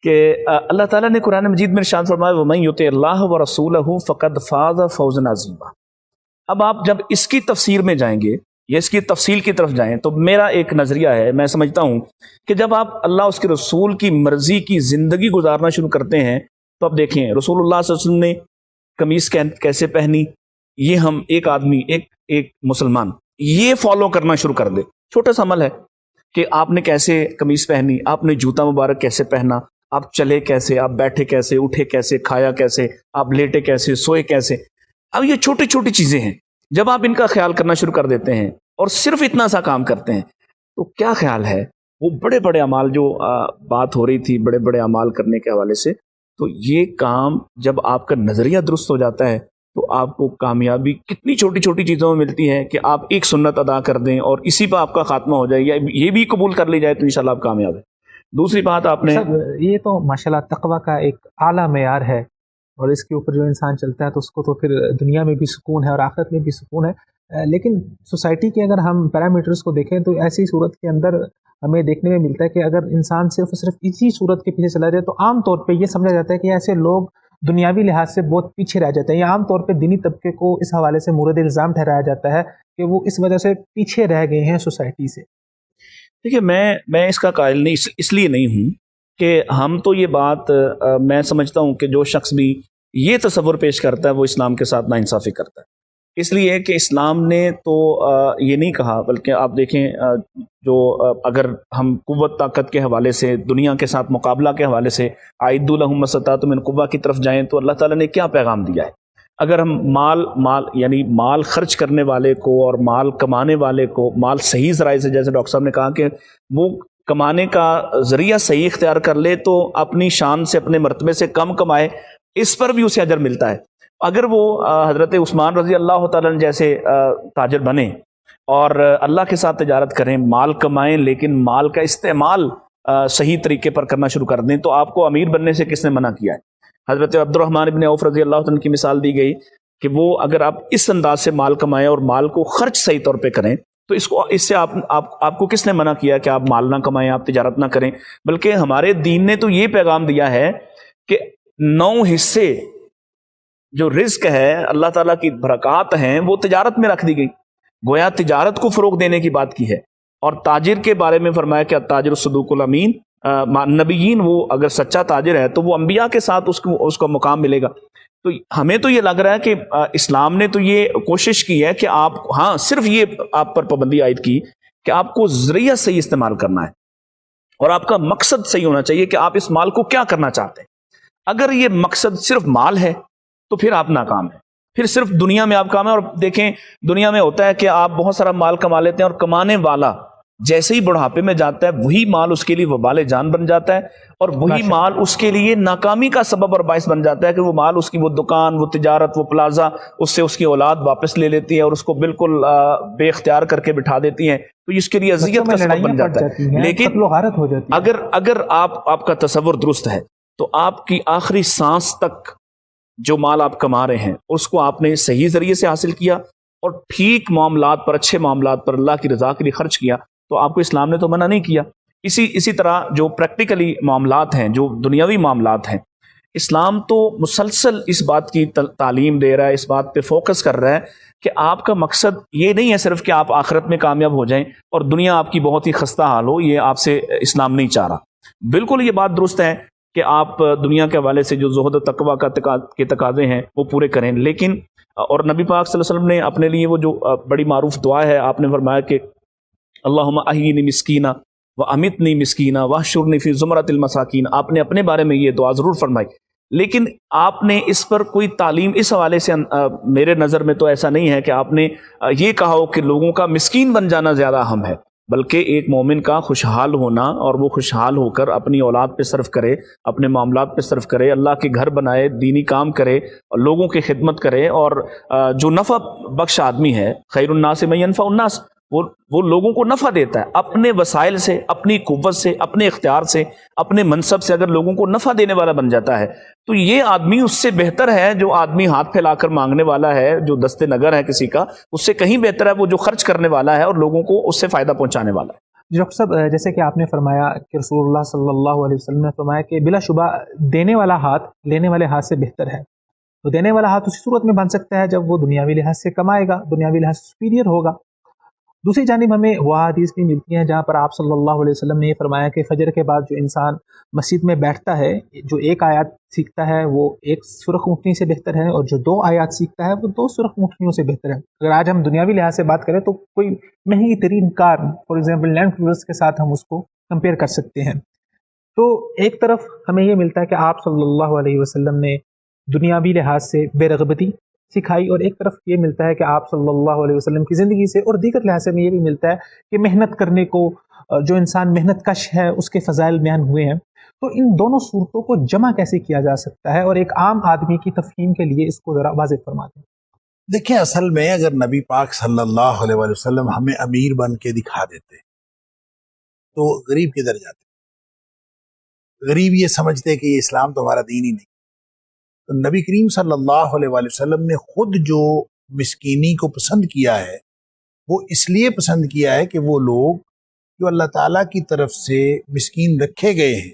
کہ اللہ تعالیٰ نے قرآن مجید میں ارشاد فرمایا وَمَن يُطِعِ اللَّهَ وَرَسُولَهُ فَقَدْ فَازَ فَوْزًا عَظِيمًا۔ اب آپ جب اس کی تفسیر میں جائیں گے یا اس کی تفصیل کی طرف جائیں تو میرا ایک نظریہ ہے، میں سمجھتا ہوں کہ جب آپ اللہ اس کے رسول کی مرضی کی زندگی گزارنا شروع کرتے ہیں تو اب دیکھیں رسول اللہ صلی اللہ علیہ وسلم نے قمیص کیسے پہنی، یہ ہم ایک آدمی ایک مسلمان یہ فالو کرنا شروع کر دے، چھوٹا سا عمل ہے کہ آپ نے کیسے قمیص پہنی، آپ نے جوتا مبارک کیسے پہنا، آپ چلے کیسے، آپ بیٹھے کیسے، اٹھے کیسے، کھایا کیسے، آپ لیٹے کیسے، سوئے کیسے۔ اب یہ چھوٹی چھوٹی چیزیں ہیں، جب آپ ان کا خیال کرنا شروع کر دیتے ہیں اور صرف اتنا سا کام کرتے ہیں تو کیا خیال ہے وہ بڑے بڑے اعمال جو بات ہو رہی تھی بڑے بڑے اعمال کرنے کے حوالے سے، تو یہ کام جب آپ کا نظریہ درست ہو جاتا ہے تو آپ کو کامیابی کتنی چھوٹی چھوٹی چیزوں میں ملتی ہے کہ آپ ایک سنت ادا کر دیں اور اسی پہ آپ کا خاتمہ ہو جائے، یا یہ بھی قبول کر لی جائے تو انشاءاللہ آپ کامیاب ہیں۔ دوسری بات آپ نے یہ تو ماشاءاللہ تقوی کا ایک اعلیٰ معیار ہے، اور اس کے اوپر جو انسان چلتا ہے تو اس کو تو پھر دنیا میں بھی سکون ہے اور آخرت میں بھی سکون ہے۔ لیکن سوسائٹی کے اگر ہم پیرامیٹرز کو دیکھیں تو ایسی صورت کے اندر ہمیں دیکھنے میں ملتا ہے کہ اگر انسان صرف اسی صورت کے پیچھے چلا جائے تو عام طور پہ یہ سمجھا جاتا ہے کہ ایسے لوگ دنیاوی لحاظ سے بہت پیچھے رہ جاتے ہیں، یا عام طور پہ دینی طبقے کو اس حوالے سے مورد الزام ٹھہرایا جاتا ہے کہ وہ اس وجہ سے پیچھے رہ گئے ہیں سوسائٹی سے۔ دیکھیے میں اس کا قائل نہیں، اس لیے نہیں ہوں کہ ہم تو یہ بات میں سمجھتا ہوں کہ جو شخص بھی یہ تصور پیش کرتا ہے وہ اسلام کے ساتھ ناانصافی کرتا ہے، اس لیے کہ اسلام نے تو یہ نہیں کہا، بلکہ آپ دیکھیں جو اگر ہم قوت طاقت کے حوالے سے دنیا کے ساتھ مقابلہ کے حوالے سے اعدوا لهم ما استطعتم من قوة کی طرف جائیں تو اللہ تعالیٰ نے کیا پیغام دیا ہے۔ اگر ہم مال خرچ کرنے والے کو اور مال کمانے والے کو مال صحیح ذرائع سے، جیسے ڈاکٹر صاحب نے کہا کہ وہ کمانے کا ذریعہ صحیح اختیار کر لے تو اپنی شان سے اپنے مرتبے سے کم کمائے، اس پر بھی اسے اجر ملتا ہے۔ اگر وہ حضرت عثمان رضی اللہ تعالیٰ عنہ جیسے تاجر بنے اور اللہ کے ساتھ تجارت کریں، مال کمائیں، لیکن مال کا استعمال صحیح طریقے پر کرنا شروع کر دیں، تو آپ کو امیر بننے سے کس نے منع کیا ہے؟ حضرت عبد الرحمن ابن عوف رضی اللہ عنہ کی مثال دی گئی کہ وہ اگر آپ اس انداز سے مال کمائیں اور مال کو خرچ صحیح طور پہ کریں تو اس سے آپ کو کس نے منع کیا کہ آپ مال نہ کمائیں، آپ تجارت نہ کریں؟ بلکہ ہمارے دین نے تو یہ پیغام دیا ہے کہ 9 حصے جو رزق ہے، اللہ تعالیٰ کی برکات ہیں، وہ تجارت میں رکھ دی گئی، گویا تجارت کو فروغ دینے کی بات کی ہے۔ اور تاجر کے بارے میں فرمایا کہ التاجر الصدوق الامین، نبیین وہ اگر سچا تاجر ہے تو وہ انبیاء کے ساتھ اس کو مقام ملے گا۔ تو ہمیں تو یہ لگ رہا ہے کہ اسلام نے تو یہ کوشش کی ہے کہ آپ صرف یہ آپ پر پابندی عائد کی کہ آپ کو ذریعہ صحیح استعمال کرنا ہے اور آپ کا مقصد صحیح ہونا چاہیے کہ آپ اس مال کو کیا کرنا چاہتے ہیں۔ اگر یہ مقصد صرف مال ہے تو پھر آپ ناکام ہیں، پھر صرف دنیا میں آپ کام ہے۔ اور دیکھیں دنیا میں ہوتا ہے کہ آپ بہت سارا مال کما لیتے ہیں اور کمانے والا جیسے ہی بڑھاپے میں جاتا ہے وہی مال اس کے لیے وبال جان بن جاتا ہے، اور وہی مال اس کے لیے ناکامی کا سبب اور باعث بن جاتا ہے کہ وہ مال اس کی وہ دکان، وہ تجارت، وہ پلازا اس سے اس کی اولاد واپس لے لیتی ہے اور اس کو بالکل بے اختیار کر کے بٹھا دیتی ہیں، تو اس کے لیے اذیت کا سبب بن جاتا ہے۔ لیکن غارت ہو جاتی ہے۔ اگر آپ کا تصور درست ہے تو آپ کی آخری سانس تک جو مال آپ کما رہے ہیں اس کو آپ نے صحیح ذریعے سے حاصل کیا اور ٹھیک معاملات پر، اچھے معاملات پر، اللہ کی رضا کے لیے خرچ کیا، تو آپ کو اسلام نے تو منع نہیں کیا۔ اسی طرح جو پریکٹیکلی معاملات ہیں، جو دنیاوی معاملات ہیں، اسلام تو مسلسل اس بات کی تعلیم دے رہا ہے، اس بات پہ فوکس کر رہا ہے کہ آپ کا مقصد یہ نہیں ہے صرف کہ آپ آخرت میں کامیاب ہو جائیں اور دنیا آپ کی بہت ہی خستہ حال ہو، یہ آپ سے اسلام نہیں چاہ رہا۔ بالکل یہ بات درست ہے کہ آپ دنیا کے حوالے سے جو زہد و تقویٰ کے تقاضے ہیں وہ پورے کریں، لیکن اور نبی پاک صلی اللہ علیہ وسلم نے اپنے لیے وہ جو بڑی معروف دعا ہے، آپ نے فرمایا کہ اللہم احیینی مسکینہ و امیتنی مسکینہ واحشرنی فی زمرۃ المساکین، آپ نے اپنے بارے میں یہ دعا ضرور فرمائی، لیکن آپ نے اس پر کوئی تعلیم اس حوالے سے میرے نظر میں تو ایسا نہیں ہے کہ آپ نے یہ کہا ہو کہ لوگوں کا مسکین بن جانا زیادہ اہم ہے، بلکہ ایک مومن کا خوشحال ہونا، اور وہ خوشحال ہو کر اپنی اولاد پہ صرف کرے، اپنے معاملات پہ صرف کرے، اللہ کے گھر بنائے، دینی کام کرے، لوگوں کی خدمت کرے، اور جو نفع بخش آدمی ہے، خیر الناس من ینفع الناس، وہ لوگوں کو نفع دیتا ہے اپنے وسائل سے، اپنی قوت سے، اپنے اختیار سے، اپنے منصب سے۔ اگر لوگوں کو نفع دینے والا بن جاتا ہے تو یہ آدمی اس سے بہتر ہے جو آدمی ہاتھ پھیلا کر مانگنے والا ہے، جو دستے نگر ہے کسی کا، اس سے کہیں بہتر ہے وہ جو خرچ کرنے والا ہے اور لوگوں کو اس سے فائدہ پہنچانے والا ہے۔ ڈاکٹر صاحب، جیسے کہ آپ نے فرمایا کہ رسول اللہ صلی اللہ علیہ وسلم نے فرمایا کہ بلا شبہ دینے والا ہاتھ لینے والے ہاتھ سے بہتر ہے، تو دینے والا ہاتھ اسی صورت میں بن سکتا ہے جب وہ دنیاوی لحاظ سے کمائے گا، دنیاوی لحاظ سے سپیریئر ہوگا۔ دوسری جانب ہمیں وہ حدیث بھی ملتی ہیں جہاں پر آپ صلی اللہ علیہ وسلم نے یہ فرمایا کہ فجر کے بعد جو انسان مسجد میں بیٹھتا ہے، جو ایک آیات سیکھتا ہے وہ ایک سرخ اونٹنی سے بہتر ہے، اور جو 2 آیات سیکھتا ہے وہ 2 سرخ اونٹنیوں سے بہتر ہے۔ اگر آج ہم دنیاوی لحاظ سے بات کریں تو کوئی مہنگی ترین کار، فار ایگزامپل لینڈ کروزر کے ساتھ ہم اس کو کمپیئر کر سکتے ہیں۔ تو ایک طرف ہمیں یہ ملتا ہے کہ آپ صلی اللہ علیہ وسلم نے دنیاوی لحاظ سے بے رغبتی سکھائی، اور ایک طرف یہ ملتا ہے کہ آپ صلی اللہ علیہ وسلم کی زندگی سے اور دیگر لحاظ سے میں یہ بھی ملتا ہے کہ محنت کرنے کو، جو انسان محنت کش ہے اس کے فضائل بیان ہوئے ہیں۔ تو ان دونوں صورتوں کو جمع کیسے کیا جا سکتا ہے، اور ایک عام آدمی کی تفہیم کے لیے اس کو ذرا واضح فرما دیں۔ دیکھیں، اصل میں اگر نبی پاک صلی اللہ علیہ وسلم ہمیں امیر بن کے دکھا دیتے تو غریب کدھر جاتے؟ غریب یہ سمجھتے کہ یہ اسلام تو ہمارا دین ہی نہیں۔ تو نبی کریم صلی اللہ علیہ وسلم نے خود جو مسکینی کو پسند کیا ہے وہ اس لیے پسند کیا ہے کہ وہ لوگ جو اللہ تعالیٰ کی طرف سے مسکین رکھے گئے ہیں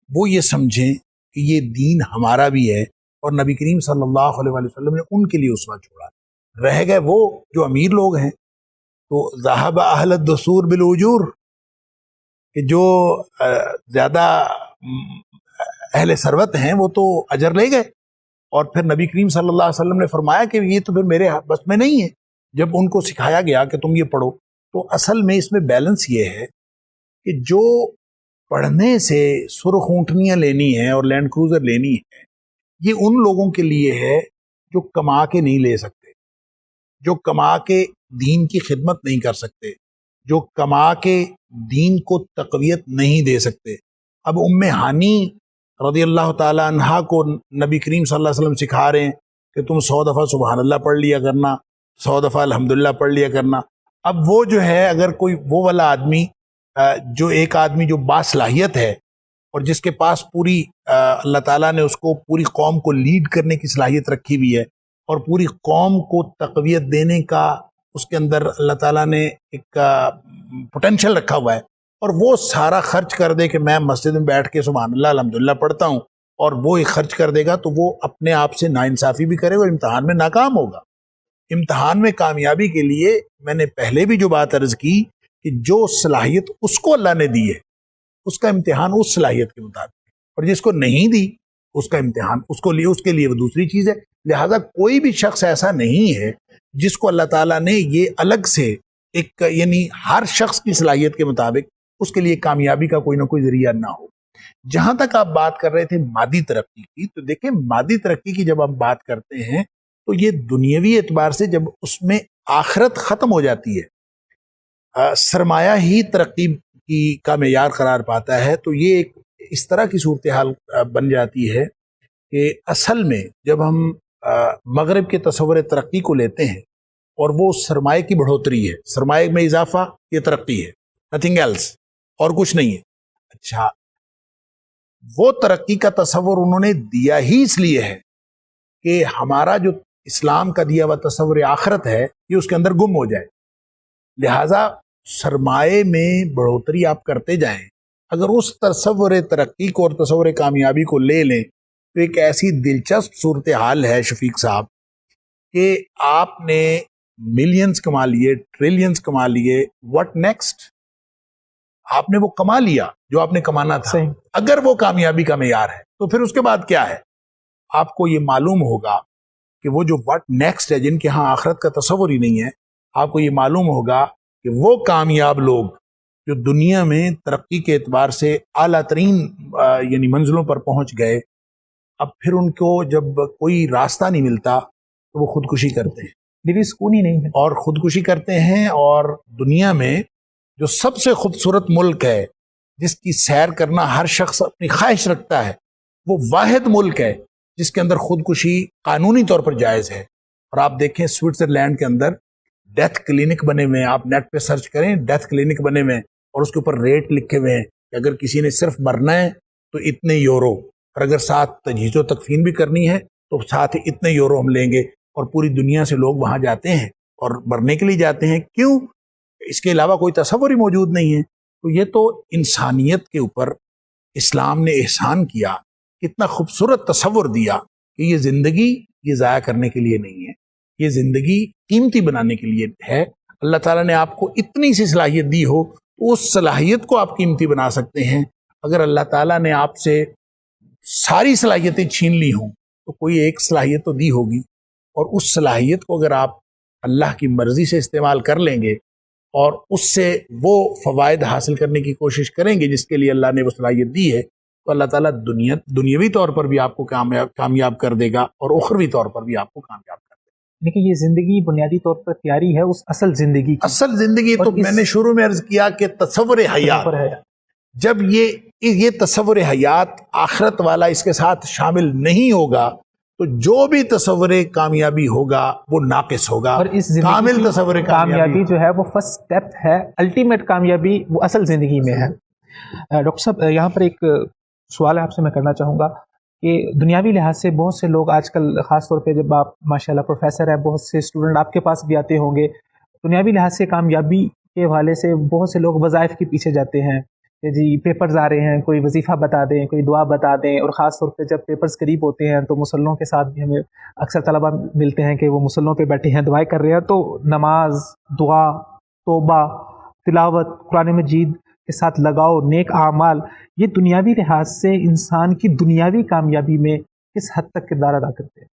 وہ یہ سمجھیں کہ یہ دین ہمارا بھی ہے، اور نبی کریم صلی اللہ علیہ وسلم نے ان کے لیے اسوہ چھوڑا۔ رہ گئے وہ جو امیر لوگ ہیں، تو ذہب اہل الدثور بالاجور، کہ جو زیادہ اہل ثروت ہیں وہ تو اجر لے گئے، اور پھر نبی کریم صلی اللہ علیہ وسلم نے فرمایا کہ یہ تو پھر میرے بس میں نہیں ہے۔ جب ان کو سکھایا گیا کہ تم یہ پڑھو، تو اصل میں اس میں بیلنس یہ ہے کہ جو پڑھنے سے سرخ اونٹنیاں لینی ہیں اور لینڈ کروزر لینی ہے، یہ ان لوگوں کے لیے ہے جو کما کے نہیں لے سکتے، جو کما کے دین کی خدمت نہیں کر سکتے، جو کما کے دین کو تقویت نہیں دے سکتے۔ اب ام ہانی رضی اللہ تعالی عنہا کو نبی کریم صلی اللہ علیہ وسلم سکھا رہے ہیں کہ تم 100 دفعہ سبحان اللہ پڑھ لیا کرنا، 100 دفعہ الحمدللہ پڑھ لیا کرنا۔ اب وہ جو ہے، اگر کوئی وہ والا آدمی، جو ایک آدمی جو باصلاحیت ہے اور جس کے پاس پوری اللہ تعالیٰ نے اس کو پوری قوم کو لیڈ کرنے کی صلاحیت رکھی ہوئی ہے، اور پوری قوم کو تقویت دینے کا اس کے اندر اللہ تعالیٰ نے ایک پوٹینشل رکھا ہوا ہے، اور وہ سارا خرچ کر دے کہ میں مسجد میں بیٹھ کے سبحان اللہ الحمدللہ پڑھتا ہوں، اور وہ ایک خرچ کر دے گا، تو وہ اپنے آپ سے ناانصافی بھی کرے گا اور امتحان میں ناکام ہوگا۔ امتحان میں کامیابی کے لیے میں نے پہلے بھی جو بات عرض کی کہ جو صلاحیت اس کو اللہ نے دی ہے اس کا امتحان اس صلاحیت کے مطابق، اور جس کو نہیں دی اس کا امتحان اس کے لیے وہ دوسری چیز ہے۔ لہٰذا کوئی بھی شخص ایسا نہیں ہے جس کو اللہ تعالیٰ نے یہ الگ سے ایک، یعنی ہر شخص کی صلاحیت کے مطابق اس کے لیے کامیابی کا کوئی نہ کوئی ذریعہ نہ ہو۔ جہاں تک آپ بات کر رہے تھے مادی ترقی کی، تو دیکھیں مادی ترقی کی جب ہم بات کرتے ہیں تو یہ دنیاوی اعتبار سے جب اس میں آخرت ختم ہو جاتی ہے سرمایہ ہی ترقی کا معیار قرار پاتا ہے، تو یہ ایک اس طرح کی صورتحال بن جاتی ہے کہ اصل میں جب ہم مغرب کے تصور ترقی کو لیتے ہیں اور وہ سرمایہ کی بڑھوتری ہے، سرمایہ میں اضافہ، یہ ترقی ہے، نتھنگ ایلس، اور کچھ نہیں ہے۔ اچھا، وہ ترقی کا تصور انہوں نے دیا ہی اس لیے ہے کہ ہمارا جو اسلام کا دیا ہوا تصور آخرت ہے یہ اس کے اندر گم ہو جائے، لہٰذا سرمایہ میں بڑھوتری آپ کرتے جائیں۔ اگر اس تصور ترقی کو اور تصور کامیابی کو لے لیں تو ایک ایسی دلچسپ صورتحال ہے شفیق صاحب کہ آپ نے ملینز کما لیے، ٹریلینز کما لیے، واٹ نیکسٹ؟ آپ نے وہ کما لیا جو آپ نے کمانا تھا۔ صحیح۔ اگر وہ کامیابی کا معیار ہے تو پھر اس کے بعد کیا ہے؟ آپ کو یہ معلوم ہوگا کہ وہ جو واٹ نیکسٹ ہے، جن کے ہاں آخرت کا تصور ہی نہیں ہے، آپ کو یہ معلوم ہوگا کہ وہ کامیاب لوگ جو دنیا میں ترقی کے اعتبار سے اعلیٰ ترین یعنی منزلوں پر پہنچ گئے، اب پھر ان کو جب کوئی راستہ نہیں ملتا تو وہ خودکشی کرتے ہیں، دلی سکون ہی نہیں ہے، اور خودکشی کرتے ہیں۔ اور دنیا میں جو سب سے خوبصورت ملک ہے جس کی سیر کرنا ہر شخص اپنی خواہش رکھتا ہے، وہ واحد ملک ہے جس کے اندر خودکشی قانونی طور پر جائز ہے۔ اور آپ دیکھیں سوئٹزرلینڈ کے اندر ڈیتھ کلینک بنے ہوئے ہیں، آپ نیٹ پہ سرچ کریں، ڈیتھ کلینک بنے ہوئے ہیں اور اس کے اوپر ریٹ لکھے ہوئے ہیں کہ اگر کسی نے صرف مرنا ہے تو اتنے یورو، اور اگر ساتھ تجہیز و تکفین بھی کرنی ہے تو ساتھ ہی اتنے یورو ہم لیں گے۔ اور پوری دنیا سے لوگ وہاں جاتے ہیں اور مرنے کے لیے جاتے ہیں۔ کیوں؟ اس کے علاوہ کوئی تصور ہی موجود نہیں ہے۔ تو یہ تو انسانیت کے اوپر اسلام نے احسان کیا، کتنا خوبصورت تصور دیا کہ یہ زندگی یہ ضائع کرنے کے لیے نہیں ہے، یہ زندگی قیمتی بنانے کے لیے ہے۔ اللہ تعالیٰ نے آپ کو اتنی سی صلاحیت دی ہو تو اس صلاحیت کو آپ قیمتی بنا سکتے ہیں۔ اگر اللہ تعالیٰ نے آپ سے ساری صلاحیتیں چھین لی ہوں تو کوئی ایک صلاحیت تو دی ہوگی، اور اس صلاحیت کو اگر آپ اللہ کی مرضی سے استعمال کر لیں گے اور اس سے وہ فوائد حاصل کرنے کی کوشش کریں گے جس کے لیے اللہ نے وہ صلاحیت دی ہے، تو اللہ تعالیٰ دنیاوی طور پر بھی آپ کو کامیاب کر دے گا اور اخروی طور پر بھی آپ کو کامیاب کر دے گا۔ لیکن یہ زندگی بنیادی طور پر تیاری ہے اس اصل زندگی کی۔ اصل زندگی تو میں نے شروع میں عرض کیا کہ تصور حیات، جب یہ تصور حیات آخرت والا اس کے ساتھ شامل نہیں ہوگا تو جو بھی تصور کامیابی ہوگا وہ ناقص ہوگا۔ اور اس کامل زندگی تصور کی کامیابی جو ہے وہ فرسٹ سٹیپ ہے، الٹیمیٹ کامیابی وہ اصل زندگی میں ہے۔ ڈاکٹر صاحب یہاں پر ایک سوال آپ سے میں کرنا چاہوں گا کہ دنیاوی لحاظ سے بہت سے لوگ آج کل، خاص طور پہ جب آپ ماشاءاللہ پروفیسر ہیں، بہت سے اسٹوڈنٹ آپ کے پاس بھی آتے ہوں گے، دنیاوی لحاظ سے کامیابی کے حوالے سے بہت سے لوگ وظائف کے پیچھے جاتے ہیں کہ جی پیپرز آ رہے ہیں، کوئی وظیفہ بتا دیں، کوئی دعا بتا دیں، اور خاص طور پہ جب پیپرز قریب ہوتے ہیں تو مصلوں کے ساتھ بھی ہمیں اکثر طلبہ ملتے ہیں کہ وہ مصلوں پہ بیٹھے ہیں، دعائیں کر رہے ہیں، تو نماز، دعا، توبہ، تلاوت، قرآن مجید کے ساتھ لگاؤ، نیک اعمال، یہ دنیاوی لحاظ سے انسان کی دنیاوی کامیابی میں کس حد تک کردار ادا کرتے ہیں؟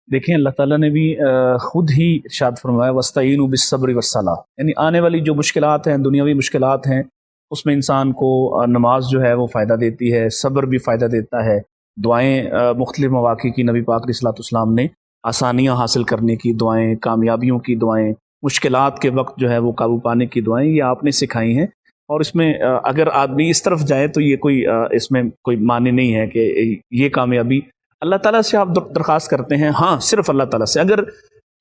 دیکھیں اللہ تعالیٰ نے بھی خود ہی ارشاد فرمایا وَاسْتَعِینُوا بِالصَّبْرِ وَالصَّلَاةِ، یعنی آنے والی جو مشکلات ہیں، دنیاوی مشکلات ہیں، اس میں انسان کو نماز جو ہے وہ فائدہ دیتی ہے، صبر بھی فائدہ دیتا ہے، دعائیں مختلف مواقع کی نبی پاک علیہ الصلوۃ والسلام نے آسانیاں حاصل کرنے کی دعائیں، کامیابیوں کی دعائیں، مشکلات کے وقت جو ہے وہ قابو پانے کی دعائیں یہ آپ نے سکھائی ہیں۔ اور اس میں اگر آدمی اس طرف جائے تو یہ کوئی اس میں کوئی معنی نہیں ہے کہ یہ کامیابی اللہ تعالیٰ سے آپ درخواست کرتے ہیں، ہاں صرف اللہ تعالیٰ سے۔ اگر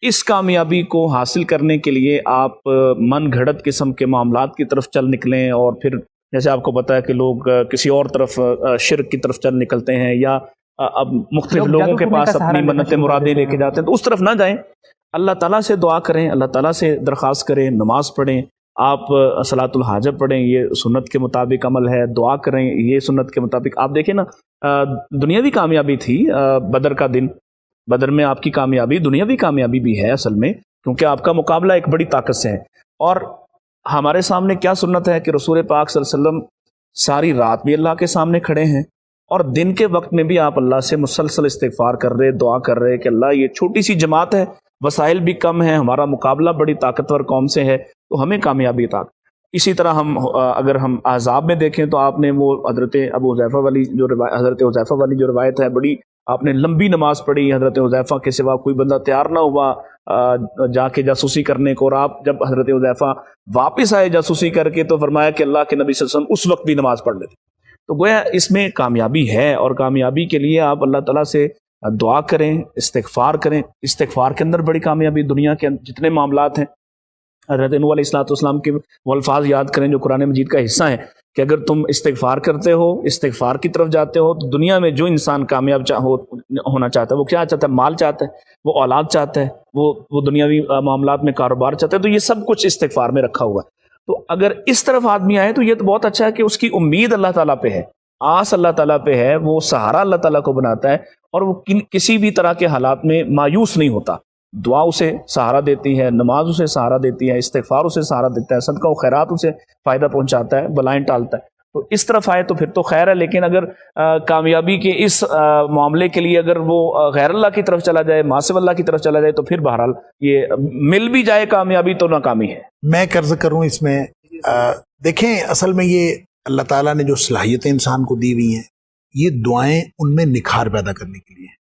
اس کامیابی کو حاصل کرنے کے لیے آپ من گھڑت قسم کے معاملات کی طرف چل نکلیں، اور پھر جیسے آپ کو پتہ ہے کہ لوگ کسی اور طرف شرک کی طرف چل نکلتے ہیں، یا اب مختلف لوگوں کے پاس اپنی منتیں مرادیں لے کے جاتے ہیں، تو اس طرف نہ جائیں، اللہ تعالیٰ سے دعا کریں، اللہ تعالیٰ سے درخواست کریں، نماز پڑھیں، آپ صلاۃ الحاجت پڑھیں، یہ سنت کے مطابق عمل ہے، دعا کریں یہ سنت کے مطابق۔ آپ دیکھیں نا دنیاوی کامیابی تھی بدر کا دن، بدر میں آپ کی کامیابی دنیاوی کامیابی بھی ہے اصل میں، کیونکہ آپ کا مقابلہ ایک بڑی طاقت سے ہے۔ اور ہمارے سامنے کیا سنت ہے کہ رسول پاک صلی اللہ علیہ وسلم ساری رات بھی اللہ کے سامنے کھڑے ہیں، اور دن کے وقت میں بھی آپ اللہ سے مسلسل استغفار کر رہے، دعا کر رہے کہ اللہ یہ چھوٹی سی جماعت ہے، وسائل بھی کم ہیں، ہمارا مقابلہ بڑی طاقتور قوم سے ہے، تو ہمیں کامیابی عطا۔ اسی طرح ہم اگر ہم احزاب میں دیکھیں تو آپ نے وہ حضرت ابو حذیفہ والی جو حضرت حذیفہ والی جو روایت ہے بڑی آپ نے لمبی نماز پڑھی، حضرت حذیفہ کے سوا کوئی بندہ تیار نہ ہوا جا کے جاسوسی کرنے کو، اور آپ جب حضرت حذیفہ واپس آئے جاسوسی کر کے تو فرمایا کہ اللہ کے نبی صلی اللہ علیہ وسلم اس وقت بھی نماز پڑھ لیتے. تو گویا اس میں کامیابی ہے، اور کامیابی کے لیے آپ اللہ تعالیٰ سے دعا کریں، استغفار کریں. استغفار کے اندر بڑی کامیابی، دنیا کے جتنے معاملات ہیں حضرت نوح علیہ السلام کے وہ الفاظ یاد کریں جو قرآن مجید کا حصہ ہیں کہ اگر تم استغفار کرتے ہو، استغفار کی طرف جاتے ہو، تو دنیا میں جو انسان کامیاب ہونا چاہتا ہے وہ کیا چاہتا ہے؟ مال چاہتا ہے، وہ اولاد چاہتا ہے، وہ دنیاوی معاملات میں کاروبار چاہتا ہے. تو یہ سب کچھ استغفار میں رکھا ہوا ہے. تو اگر اس طرف آدمی آئے تو یہ تو بہت اچھا ہے کہ اس کی امید اللہ تعالیٰ پہ ہے، آس اللہ تعالیٰ پہ ہے، وہ سہارا اللہ تعالیٰ کو بناتا ہے، اور وہ کسی بھی طرح کے حالات میں مایوس نہیں ہوتا. دعا اسے سہارا دیتی ہے، نماز اسے سہارا دیتی ہے، استغفار اسے سہارا دیتا ہے، صدقہ و خیرات اسے فائدہ پہنچاتا ہے، بلائیں ٹالتا ہے. تو اس طرف آئے تو پھر تو خیر ہے. لیکن اگر کامیابی کے اس معاملے کے لیے اگر وہ غیر اللہ کی طرف چلا جائے، ماسو اللہ کی طرف چلا جائے، تو پھر بہرحال یہ مل بھی جائے کامیابی تو ناکامی ہے. میں قرض کروں اس میں، دیکھیں اصل میں یہ اللہ تعالیٰ نے جو صلاحیتیں انسان کو دی ہوئی ہیں، یہ دعائیں ان میں نکھار پیدا کرنے کے لیے ہیں،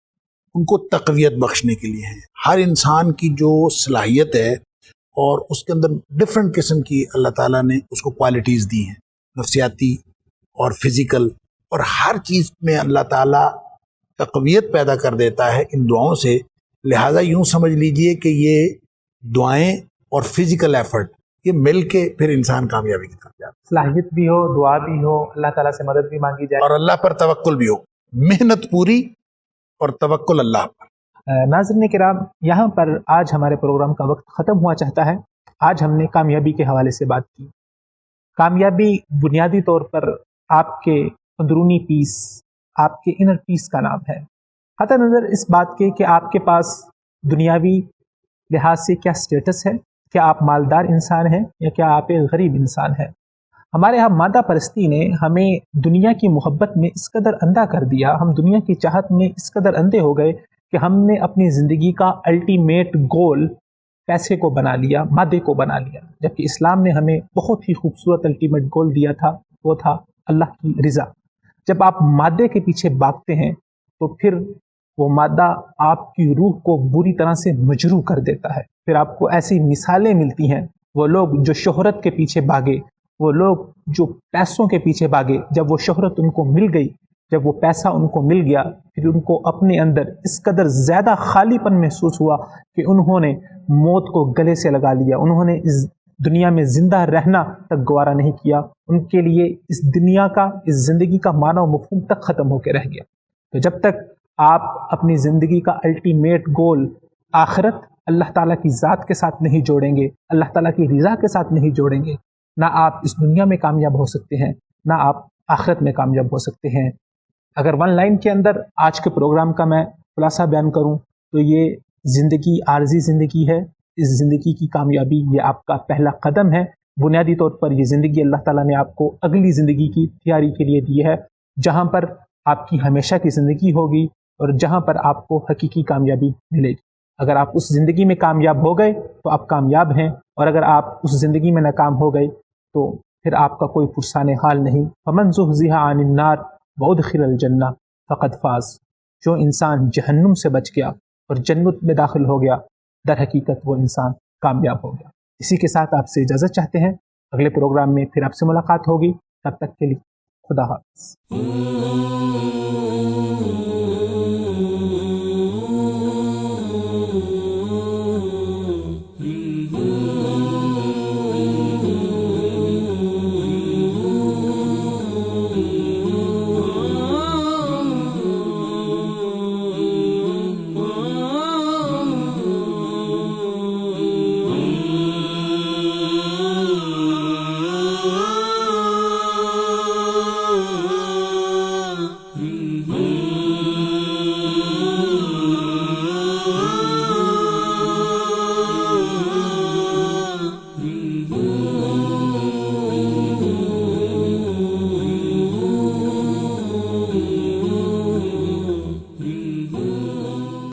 ان کو تقویت بخشنے کے لیے ہیں. ہر انسان کی جو صلاحیت ہے اور اس کے اندر ڈفرینٹ قسم کی اللہ تعالیٰ نے اس کو کوالٹیز دی ہیں، نفسیاتی اور فزیکل، اور ہر چیز میں اللہ تعالیٰ تقویت پیدا کر دیتا ہے ان دعاؤں سے. لہٰذا یوں سمجھ لیجئے کہ یہ دعائیں اور فزیکل ایفرٹ یہ مل کے پھر انسان کامیابی کی طرف جاتا ہے. صلاحیت بھی ہو، دعا بھی ہو، اللہ تعالیٰ سے مدد بھی مانگی جائے، اور اللہ پر توکل بھی ہو، محنت پوری اور توکل اللہ پر. ناظرین کرام، یہاں پر آج ہمارے پروگرام کا وقت ختم ہوا چاہتا ہے. آج ہم نے کامیابی کے حوالے سے بات کی. کامیابی بنیادی طور پر آپ کے اندرونی پیس، آپ کے انر پیس کا نام ہے، قطع نظر اس بات کے کہ آپ کے پاس دنیاوی لحاظ سے کیا سٹیٹس ہے، کیا آپ مالدار انسان ہیں یا کیا آپ ایک غریب انسان ہیں. ہمارے ہاں مادہ پرستی نے ہمیں دنیا کی محبت میں اس قدر اندھا کر دیا، ہم دنیا کی چاہت میں اس قدر اندھے ہو گئے کہ ہم نے اپنی زندگی کا الٹیمیٹ گول پیسے کو بنا لیا، مادے کو بنا لیا. جبکہ اسلام نے ہمیں بہت ہی خوبصورت الٹیمیٹ گول دیا تھا، وہ تھا اللہ کی رضا. جب آپ مادے کے پیچھے بھاگتے ہیں تو پھر وہ مادہ آپ کی روح کو بری طرح سے مجروح کر دیتا ہے. پھر آپ کو ایسی مثالیں ملتی ہیں، وہ لوگ جو شہرت کے پیچھے بھاگے، وہ لوگ جو پیسوں کے پیچھے بھاگے، جب وہ شہرت ان کو مل گئی، جب وہ پیسہ ان کو مل گیا، پھر ان کو اپنے اندر اس قدر زیادہ خالی پن محسوس ہوا کہ انہوں نے موت کو گلے سے لگا لیا. انہوں نے اس دنیا میں زندہ رہنا تک گوارا نہیں کیا. ان کے لیے اس دنیا کا، اس زندگی کا معنی و مفہوم تک ختم ہو کے رہ گیا. تو جب تک آپ اپنی زندگی کا الٹیمیٹ گول آخرت اللہ تعالیٰ کی ذات کے ساتھ نہیں جوڑیں گے، اللہ تعالیٰ کی رضا کے ساتھ نہیں جوڑیں گے، نہ آپ اس دنیا میں کامیاب ہو سکتے ہیں، نہ آپ آخرت میں کامیاب ہو سکتے ہیں. اگر ون لائن کے اندر آج کے پروگرام کا میں خلاصہ بیان کروں تو یہ زندگی عارضی زندگی ہے. اس زندگی کی کامیابی یہ آپ کا پہلا قدم ہے. بنیادی طور پر یہ زندگی اللہ تعالیٰ نے آپ کو اگلی زندگی کی تیاری کے لیے دی ہے، جہاں پر آپ کی ہمیشہ کی زندگی ہوگی اور جہاں پر آپ کو حقیقی کامیابی ملے گی. اگر آپ اس زندگی میں کامیاب ہو گئے تو آپ کامیاب ہیں، اور اگر آپ اس زندگی میں ناکام ہو گئے تو پھر آپ کا کوئی پرسان حال نہیں. فمن زحزح عن النار وادخل الجنہ فقد فاز. جو انسان جہنم سے بچ گیا اور جنت میں داخل ہو گیا، در حقیقت وہ انسان کامیاب ہو گیا. اسی کے ساتھ آپ سے اجازت چاہتے ہیں. اگلے پروگرام میں پھر آپ سے ملاقات ہوگی. تب تک کے لیے خدا حافظ.